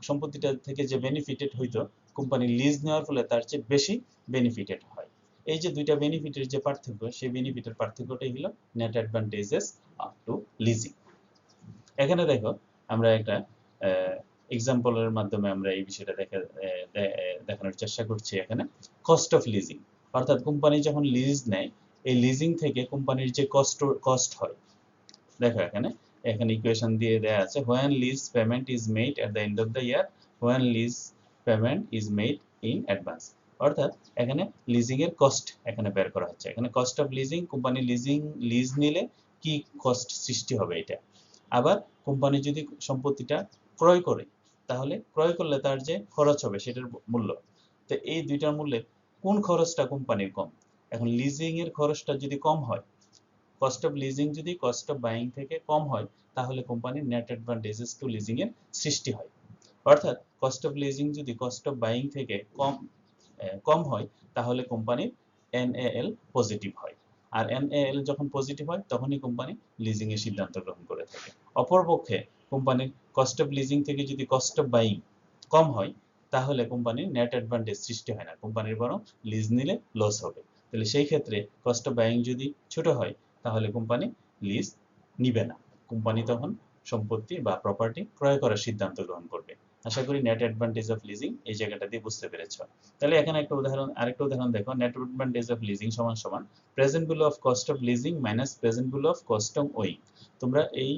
Speaker 1: সম্পত্তিটা থেকে যে বেনিফিটেড হইতো, কোম্পানি লিজ নেওয়ার ফলে তার চেয়ে বেশি বেনিফিটেড হয়। এই যে দুইটা বেনিফিটের যে পার্থক্য, সেই বেনিফিটের পার্থক্যটাই হলো net advantages up to leasing. এখানে দেখো আমরা একটা এক্সাম্পলের মাধ্যমে আমরা এই বিষয়টা দেখানোর চেষ্টা করছি। এখানে কস্ট অফ লিজিং, অর্থাৎ কোম্পানি যখন লিজ নেয়, এই লিজিং থেকে কোম্পানির যে কস্ট হয়, দেখো এখানে ইকুয়েশন দিয়ে দেয়া আছে, when lease payment is made at the end of the year, when lease payment is made in advance, অর্থাৎ এখানে লিজিং এর কস্ট এখানে বের করা হচ্ছে। এখানে cost of leasing, company lease নিলে কি কস্ট সৃষ্টি হবে এটা। আবার কোম্পানি যদি সম্পত্তিটা ক্রয় করে, তাহলে ক্রয় করলে তার যে খরচ হবে সেটার মূল্য। তো এই দুইটার মূল্যে কোন খরচটা কোম্পানির কম? এখন লিজিং এর খরচটা যদি কম হয়, কস্ট অফ লিজিং যদি কস্ট অফ বাইং থেকে কম হয়, তাহলে কোম্পানির নেট অ্যাডভান্টেজেস টু লিজিং এর সৃষ্টি হয়। অর্থাৎ কস্ট অফ লিজিং যদি কস্ট অফ বাইং থেকে কম হয়, তাহলে কোম্পানির এনএএল পজিটিভ হয়। আর এনএএল যখন পজিটিভ হয়, তখনই কোম্পানি লিজিং এর সিদ্ধান্ত গ্রহণ করে থাকে। অপরপক্ষে কোম্পানির কস্ট অফ লিজিং থেকে যদি কস্ট অফ বাইং কম হয়, তাহলে কোম্পানির নেট অ্যাডভান্টেজ সৃষ্টি হয় না, কোম্পানির বরং লিজ নিলে লস হবে। তাহলে সেই ক্ষেত্রে কস্ট অফ বাইং যদি ছোট হয়, তাহলে কোম্পানি লিজ নিবে না, কোম্পানি তখন সম্পত্তি বা প্রপার্টি ক্রয় করার সিদ্ধান্ত গ্রহণ করবে। আশা করি নেট অ্যাডভান্টেজ অফ লিজিং এই জায়গাটা দিয়ে বুঝতে পেরেছ। তাহলে এখানে আরেকটা উদাহরণ দেখো, নেট অ্যাডভান্টেজ অফ লিজিং সমান সমান present value of cost of leasing minus present value of cost of owing. তোমরা এই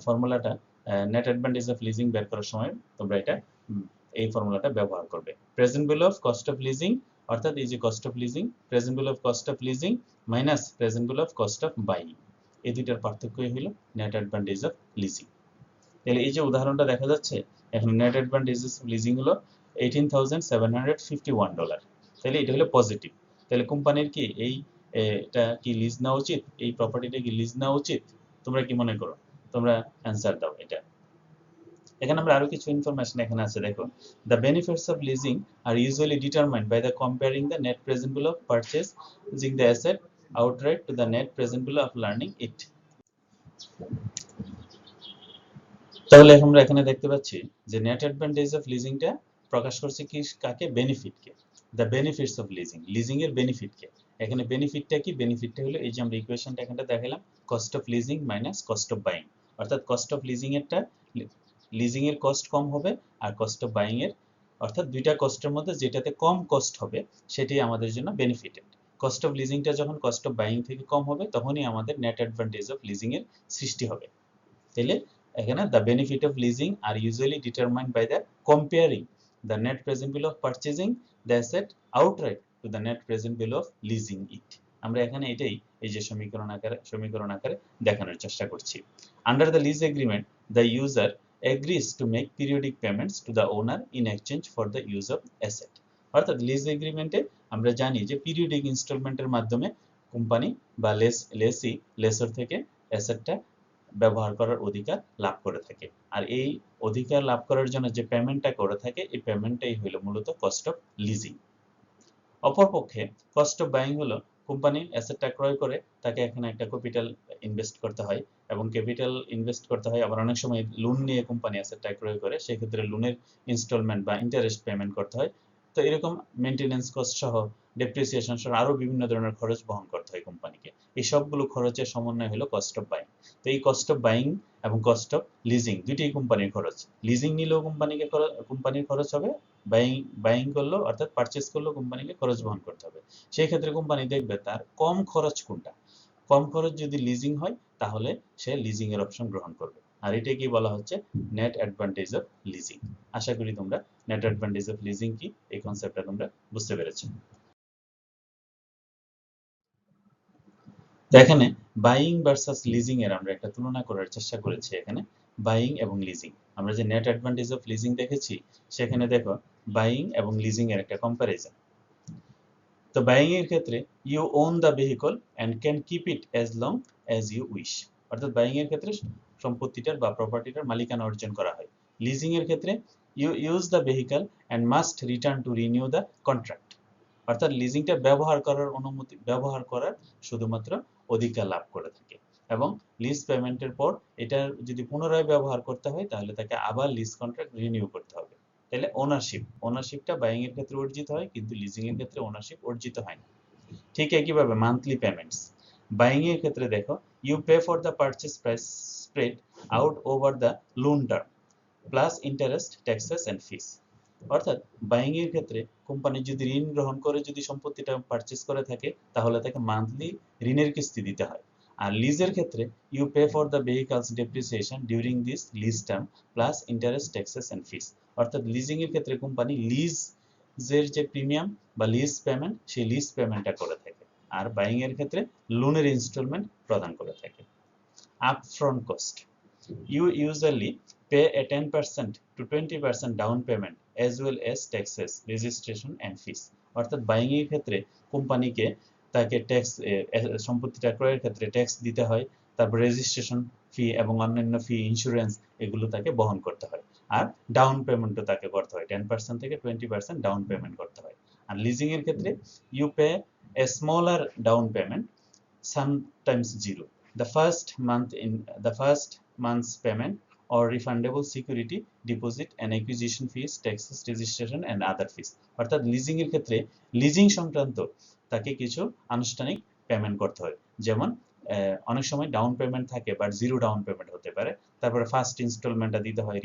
Speaker 1: ফর্মুলাটা নেট অ্যাডভান্টেজ অফ লিজিং বের করার সময় তোমরা এই ফর্মুলাটা ব্যবহার করবে। Present value of cost of leasing, অর্থাৎ এই যে cost of leasing, present value of cost of leasing minus present value of cost of buying, এই দুইটার পার্থক্যই হলো নেট অ্যাডভান্টেজ অফ লিজিং। তাহলে এই যে উদাহরণটা দেখা যাচ্ছে, এখন নেট অ্যাডভান্টেজ অফ লিজিং হলো $18,751। তাহলে এটা হলো পজিটিভ। তাহলে কোম্পানির কি এটা কি লিজ নেওয়া উচিত? এই প্রপার্টিটা কি লিজ নেওয়া উচিত? তোমরা কি মনে করো? তোমরা অ্যান্সার দাও এটা। এখানে আমরা আরো কিছু ইনফরমেশন এখানে আছে, দেখো। The benefits of leasing are usually determined by the comparing the net present value of purchasing the asset outright to the net present value of leasing it. তাহলে আমরা এখানে দেখতে পাচ্ছি যে নেট অ্যাডভান্টেজ অফ লিজিংটা প্রকাশ করছে কি কাকে? বেনিফিটকে। The benefits of leasing, leasing এর বেনিফিটকে। এখানে বেনিফিটটা কি? বেনিফিটটা হলো এই যে আমরা ইকুয়েশনটা এখানে দেখালাম, cost of leasing minus cost of buying. অর্থাৎ কস্ট অফ লিজিং এরটা, লিজিং এর কস্ট কম হবে, আর কস্ট অফ বাইং এর, অর্থাৎ দুইটা কস্টের মধ্যে যেটাতে কম কস্ট হবে সেটাই আমাদের জন্য বেনিফিটেড। কস্ট অফ লিজিংটা যখন কস্ট অফ বাইং থেকে কম হবে, তখনই আমাদের নেট অ্যাডভান্টেজ অফ লিজিং এর সৃষ্টি হবে। তাহলে এখানে the benefit of leasing are usually determined by the comparing the net present value of purchasing the asset outright to the net present value of leasing it. আমরা এখানে এটাই এই যে সমীকরণ আকারে দেখানোর চেষ্টা করছি। Under the lease agreement, the user agrees to make periodic payments to the owner in exchange for the use of asset. অর্থাৎ লিজ এগ্রিমেন্টে আমরা জানি যে পিরিয়ডিক ইনস্টলমেন্টের মাধ্যমে কোম্পানি বা লেসর থেকে অ্যাসেটটা ব্যবহার করার অধিকার লাভ করে থাকে। আর এই অধিকার লাভ করার জন্য যে পেমেন্টটা করে থাকে, এই পেমেন্টটাই হলো মূলত কস্ট অফ লিজিং। অপরপক্ষে কস্ট অফ বাইং হলো কোম্পানি অ্যাসেটটা ক্রয় করে, তাকে এখানে একটা ক্যাপিটাল ইনভেস্ট করতে হয়, এবং ক্যাপিটাল ইনভেস্ট করতে হয়, আবার অনেক সময় লোন নিয়ে কোম্পানি অ্যাসেটটা ক্রয় করে, সেক্ষেত্রে লোনের ইনস্টলমেন্ট বা ইন্টারেস্ট পেমেন্ট করতে হয়। তো এরকম মেনটেনেন্স কস্ট সহ, ডেপ্রিসিয়েশন সহ আরো বিভিন্ন ধরনের খরচ বহন করতে হয় কোম্পানিকে। এই সবগুলো খরচের সমন্বয় হলো কস্ট অফ বাইং। তো এই কস্ট অফ বাইং এবং কস্ট অফ লিজিং দুইটাই কোম্পানির খরচ। লিজিং নিলেও কোম্পানির খরচ হবে, বাইং করলেও অর্থাৎ পারচেজ করলেও কোম্পানিকে খরচ বহন করতে হবে। সেই ক্ষেত্রে কোম্পানি দেখবে তার কম খরচ কোনটা। কম খরচ যদি লিজিং হয়, তাহলে সে লিজিং এর অপশন গ্রহণ করবে। আর এটাকে বলা হচ্ছে নেট অ্যাডভান্টেজ অফ লিজিং। আশা করি তোমরা নেট অ্যাডভান্টেজ অফ লিজিং কি এই কনসেপ্টটা তোমরা বুঝতে পেরেছো। তো এখানে বাইং ভার্সাস লিজিং এর আমরা একটা তুলনা করার চেষ্টা করেছি। এখানে বাইং এবং লিজিং, আমরা যে নেট অ্যাডভান্টেজ অফ লিজিং দেখেছি, সেখানে দেখো বাইং এবং লিজিং এর একটা কম্পারিজন। তো বাইং এর ক্ষেত্রে you own the vehicle and can keep it as long as you wish. অর্থাৎ বাইং এর ক্ষেত্রে সম্পত্তিটার বা প্রপার্টিটার মালিকানা অর্জন করা হয়। লিজিং এর ক্ষেত্রে you use the vehicle and must return to renew the contract. অর্থাৎ লিজিংটা ব্যবহার করার শুধুমাত্র অধিকার লাভ করে থাকে, এবং লিজ পেমেন্টের পর এটা যদি পুনরায় ব্যবহার করতে হয়, তাহলে তাকে আবার লিজ কন্ট্রাক্ট রিনিউ করতে হবে। তাহলে ওনারশিপটা বাইং এর ক্ষেত্রে অর্জিত হয়, কিন্তু লিজিং এর ক্ষেত্রে ওনারশিপ অর্জিত হয় না। ঠিক একইভাবে মান্থলি পেমেন্টস, বাইং এর ক্ষেত্রে দেখো you pay for the purchase price spread out over the loan term plus interest, taxes and fees. অর্থাৎ বাইং এর ক্ষেত্রে কোম্পানি যদি ঋণ গ্রহণ করে যদি সম্পত্তিটা পারচেজ করে থাকে, তাহলে তাকে মান্থলি ঋণের কিস্তি দিতে হয়। আর লিজের ক্ষেত্রে you pay for the vehicle's depreciation during this lease term plus interest, taxes and fees. অর্থাৎ লিজিং এর ক্ষেত্রে কোম্পানি লিজ লিজের যে প্রিমিয়াম বা লিজ পেমেন্ট সেই লিজ পেমেন্টটা করে থাকে, আর বাইং এর ক্ষেত্রে লোনের ইনস্টলমেন্ট প্রদান করে থাকে। Upfront cost, you usually pay a 10% to 20% down payment as well as taxes, registration and fees। অর্থাৎ বাইং এর ক্ষেত্রে কোম্পানিকে তাকে ট্যাক্স, সম্পত্তিটা ক্রয়ের ক্ষেত্রে ট্যাক্স দিতে হয়, তারপর রেজিস্ট্রেশন ফি এবং অন্যান্য ফি, ইন্স্যুরেন্স, এগুলো তাকে বহন করতে হয়। আর ডাউন পেমেন্টও তাকে করতে হয়, 10% থেকে 20% ডাউন পেমেন্ট করতে হয়। আর লিজিং এর ক্ষেত্রে you pay a smaller down payment, sometimes zero, the first month's payment or refundable security deposit and acquisition fees, taxes, registration and other fees। অর্থাৎ লিজিং এর ক্ষেত্রে লিজিং সংক্রান্ত তাকে কিছু আনুষ্ঠানিক পেমেন্ট করতে হয়, যেমন অনেক সময় ডাউন পেমেন্ট থাকে বাট জিরো ডাউন পেমেন্ট হতে পারে, তারপরে ফার্স্ট ইনস্টলমেন্টটা দিতে হয়,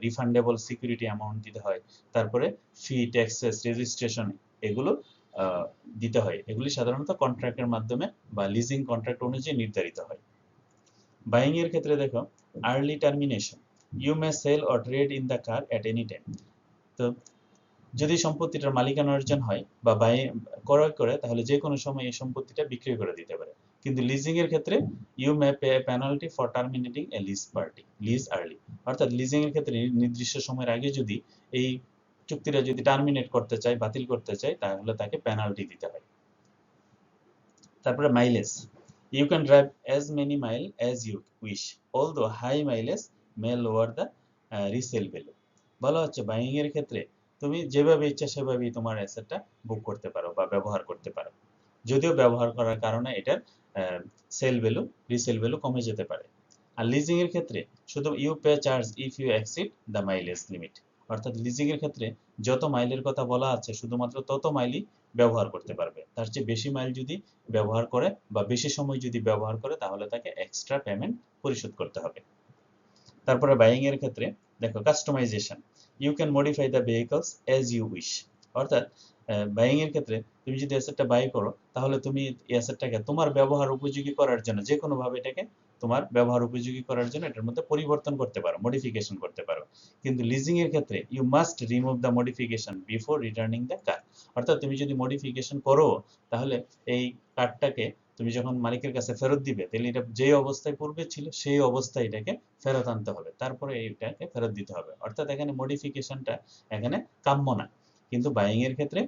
Speaker 1: রিফান্ডেবল সিকিউরিটি অ্যামাউন্ট দিতে হয়, তারপরে ফি, ট্যাক্সেস, রেজিস্ট্রেশন, এগুলো দিতে হয়। এগুলি সাধারণত কন্ট্রাক্টের মাধ্যমে বা লিজিং কন্ট্রাক্ট অনুযায়ী নির্ধারিত হয়। বাইং এর ক্ষেত্রে দেখো, early termination, you may sell or trade in the car at any time. তো যদি সম্পত্তিটার মালিকানা অর্জন হয় বা ক্রয় করে, তাহলে যে কোনো সময় এই সম্পত্তিটা বিক্রি করে দিতে পারে। কিন্তু লিজিং এর ক্ষেত্রে you may pay penalty for terminating a lease early. অর্থাৎ লিজিং এর ক্ষেত্রে নির্দিষ্ট সময়ের আগে যদি এই চুক্তিটা যদি টার্মিনেট করতে চায়, বাতিল করতে চায়, তাহলে তাকে পেনাল্টি দিতে হয়। তারপরে mileage, you can drive as many mile as you wish, although high mileage may lower the resale value. বলা হচ্ছে বাইং এর ক্ষেত্রে তুমি যেভাবে ইচ্ছা সেভাবেই তোমার অ্যাসেটটা বুক করতে পারো বা ব্যবহার করতে পারো, যদিও ব্যবহার করার কারণে এটার সেল ভ্যালু, রিসেল ভ্যালু কমে যেতে পারে। আর লিজিং এর ক্ষেত্রে শুধু you pay charge if you exceed the mileage limit. অর্থাৎ লিজিং এর ক্ষেত্রে যত মাইলের কথা বলা আছে শুধুমাত্র তত মাইলই ব্যবহার করতে পারবে, তার চেয়ে বেশি মাইল যদি ব্যবহার করে বা বেশি সময় যদি ব্যবহার করে, তাহলে তাকে এক্সট্রা পেমেন্ট পরিশোধ করতে হবে। তারপরে বাইং এর ক্ষেত্রে দেখো, customisation, you can modify the vehicles as you wish. অর্থাৎ বাইং এর ক্ষেত্রে তুমি যদি অ্যাসেটটা বাই করো, তাহলে তুমি এই অ্যাসেটটাকে তোমার ব্যবহার উপযোগী করার জন্য যে কোনো ভাবে এটাকে তোমার ব্যবহার উপযোগী করার জন্য এটার মধ্যে পরিবর্তন করতে পারো, মডিফিকেশন করতে পারো। কিন্তু লিজিং এর ক্ষেত্রে you must remove the modification before returning the car. অর্থাৎ তুমি যদি মডিফিকেশন করো, তাহলে এই কারটাকে তুমি যখন মালিকের কাছে ফেরত দিবে, তাহলে এটা যে অবস্থায় পূর্বে ছিল সেই অবস্থায় এটাকে ফেরত আনতে হবে, তারপরে এইটাকে ফেরত দিতে হবে। অর্থাৎ এখানে মডিফিকেশনটা এখানে কাম্য না। কিন্তু বাইং এর ক্ষেত্রে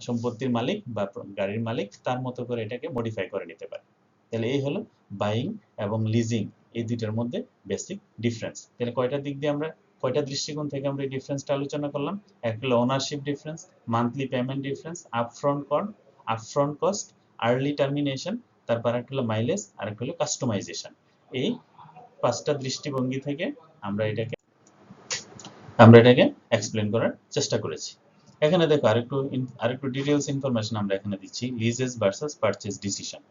Speaker 1: সম্পত্তির মালিক বা গাড়ির মালিক তার মতো করে এটাকে মডিফাই করে নিতে পারে। তাহলে এই হলো বাইং এবং লিজিং, এই দুইটার মধ্যে বেসিক ডিফারেন্স। তাহলে কয়টা দিক দিয়ে আমরা, কয়টা দৃষ্টিকোণ থেকে আমরা এই ডিফারেন্সটা আলোচনা করলাম? একটা হলো ownership difference, monthly payment difference, upfront cost, early termination, তারপর একটা হলো মাইলেজ, আর একটা হলো কাস্টমাইজেশন। এই পাঁচটা দৃষ্টিভঙ্গি থেকে আমরা এটাকে এক্সপ্লেন করার চেষ্টা করেছি। এখানে দেখো আরেকটু ডিটেইলস ইনফরমেশন আমরা এখানে দিচ্ছি, লিজেস ভার্সেস পারচেজ ডিসিশন।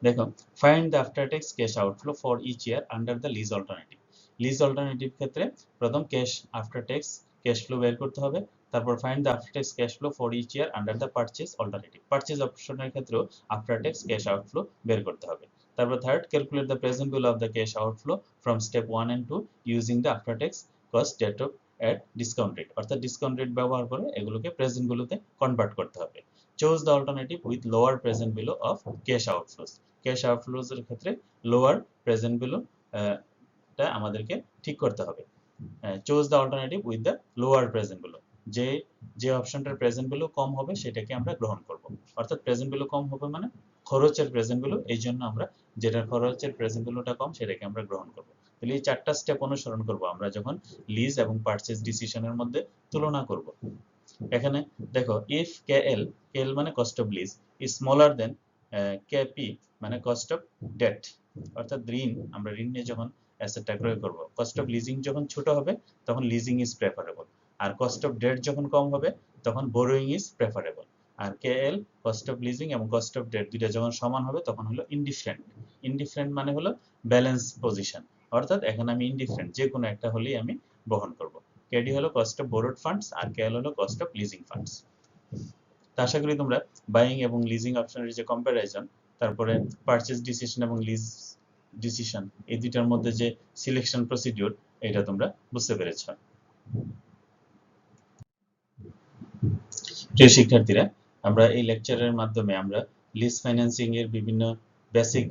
Speaker 1: দেখো, find the after tax cash outflow for each year under the lease alternative. Lease alternative ক্ষেত্রে প্রথম cash after tax cash flow বের করতে হবে, তারপর find the after tax cash flow for each year under the purchase alternative. Purchase অপশনের ক্ষেত্রেও after tax cash outflow বের করতে হবে। তারপর third, calculate the present value of the cash outflow from step 1 and 2 using the after tax cost debt of at discount rate। অর্থাৎ discount rate ব্যবহার করে এগুলোকে প্রেজেন্ট ভ্যালুতে কনভার্ট করতে হবে। Choose the alternative with lower present value of cash outflows. Cash outflows এর ক্ষেত্রে lower present value টা আমাদেরকে ঠিক করতে হবে। Choose the alternative with the lower present value. যে অপশনটার প্রেজেন্ট ভ্যালু কম হবে সেটাকে আমরা গ্রহণ করব। অর্থাৎ প্রেজেন্ট ভ্যালু কম হবে মানে খরচের প্রেজেন্ট ভ্যালু, এই জন্য আমরা যেটা খরচের প্রেজেন্ট ভ্যালুটা কম সেটাকে আমরা গ্রহণ করব। তাহলে এই চারটা স্টেপ অনুসরণ করব আমরা যখন লিজ এবং পারচেজ ডিসিশনের মধ্যে তুলনা করব। এখানে দেখো, ইফ KL মানে cost of lease, is smaller than KP মানে কস্ট অফ ডেট। অর্থাৎ আমরা ঋণ নিয়ে যখন অ্যাসেটটা ক্রয় করব, কস্ট অফ লিজিং যখন ছোট হবে তখন লিজিং ইজ প্রেফারেবল, আর কস্ট অফ ডেট যখন কম হবে তখন বোরোইং ইজ প্রেফারেবল। আর KL কস্ট অফ লিজিং এবং কস্ট অফ ডেট দুইটা যখন সমান হবে তখন হলো ইনডিফারেন্ট মানে হলো ব্যালেন্স পজিশন। অর্থাৎ এখানে আমি ইনডিফারেন্ট যে কোনো একটা হলেই আমি বহন করব। কেডি হলো কস্ট অফ বোরোড ফান্ডস আর KL হলো কস্ট অফ লিজিং ফান্ডস। তা আশা করি তোমরা বাইং এবং লিজিং অপশনের যে কম্পারিজন, তারপরে পারচেজ ডিসিশন এবং লিজ ডিসিশন, এই দুইটার মধ্যে যে সিলেকশন প্রসিডিউর, এটা তোমরা বুঝতে পেরেছো। প্রিয় শিক্ষার্থীরা, আমরা এই লেকচারের মাধ্যমে আমরা লিজ ফাইন্যান্সিং এর বিভিন্ন বেসিক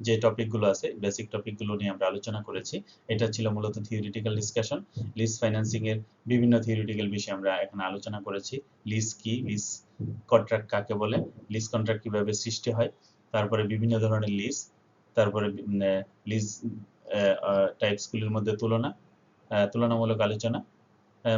Speaker 1: যে টপিকগুলো আছে, বেসিক টপিকগুলো নিয়ে আমরা আলোচনা করেছি। এটা ছিল মূলত থিওরিটিক্যাল ডিসকাশন। লিজ ফাইন্যান্সিং এর বিভিন্ন থিওরিটিক্যাল বিষয় আমরা এখানে আলোচনা করেছি। লিজ কি, লিজ কন্ট্রাক্ট কাকে বলে, লিজ কন্ট্রাক্ট কিভাবে সৃষ্টি হয়, তারপরে বিভিন্ন ধরনের লিজ, তারপরে লিজ টাইপসগুলির মধ্যে তুলনামূলক আলোচনা।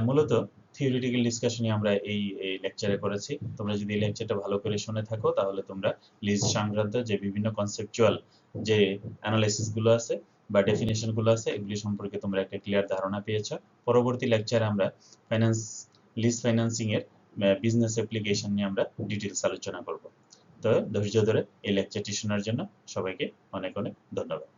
Speaker 1: মূলত থিওরিটিক্যাল ডিসকাশনই আমরা এই লেকচারে করেছি। তোমরা যদি এই লেকচারটা ভালো করে শুনে থাকো তাহলে তোমরা লিজ সংক্রান্ত যে বিভিন্ন কনসেপচুয়াল যে অ্যানালাইসিস গুলো আছে বা ডেফিনেশন গুলো আছে, এগুলি সম্পর্কে তোমরা একটা ক্লিয়ার ধারণা পেয়েছো। পরবর্তী লেকচারে আমরা লিজ ফাইন্যান্সিং এর বিজনেস অ্যাপ্লিকেশন নিয়ে আমরা ডিটেইলস আলোচনা করব। তো ধৈর্য ধরে এই লেকচারটি শোনার জন্য সবাইকে অনেক অনেক ধন্যবাদ।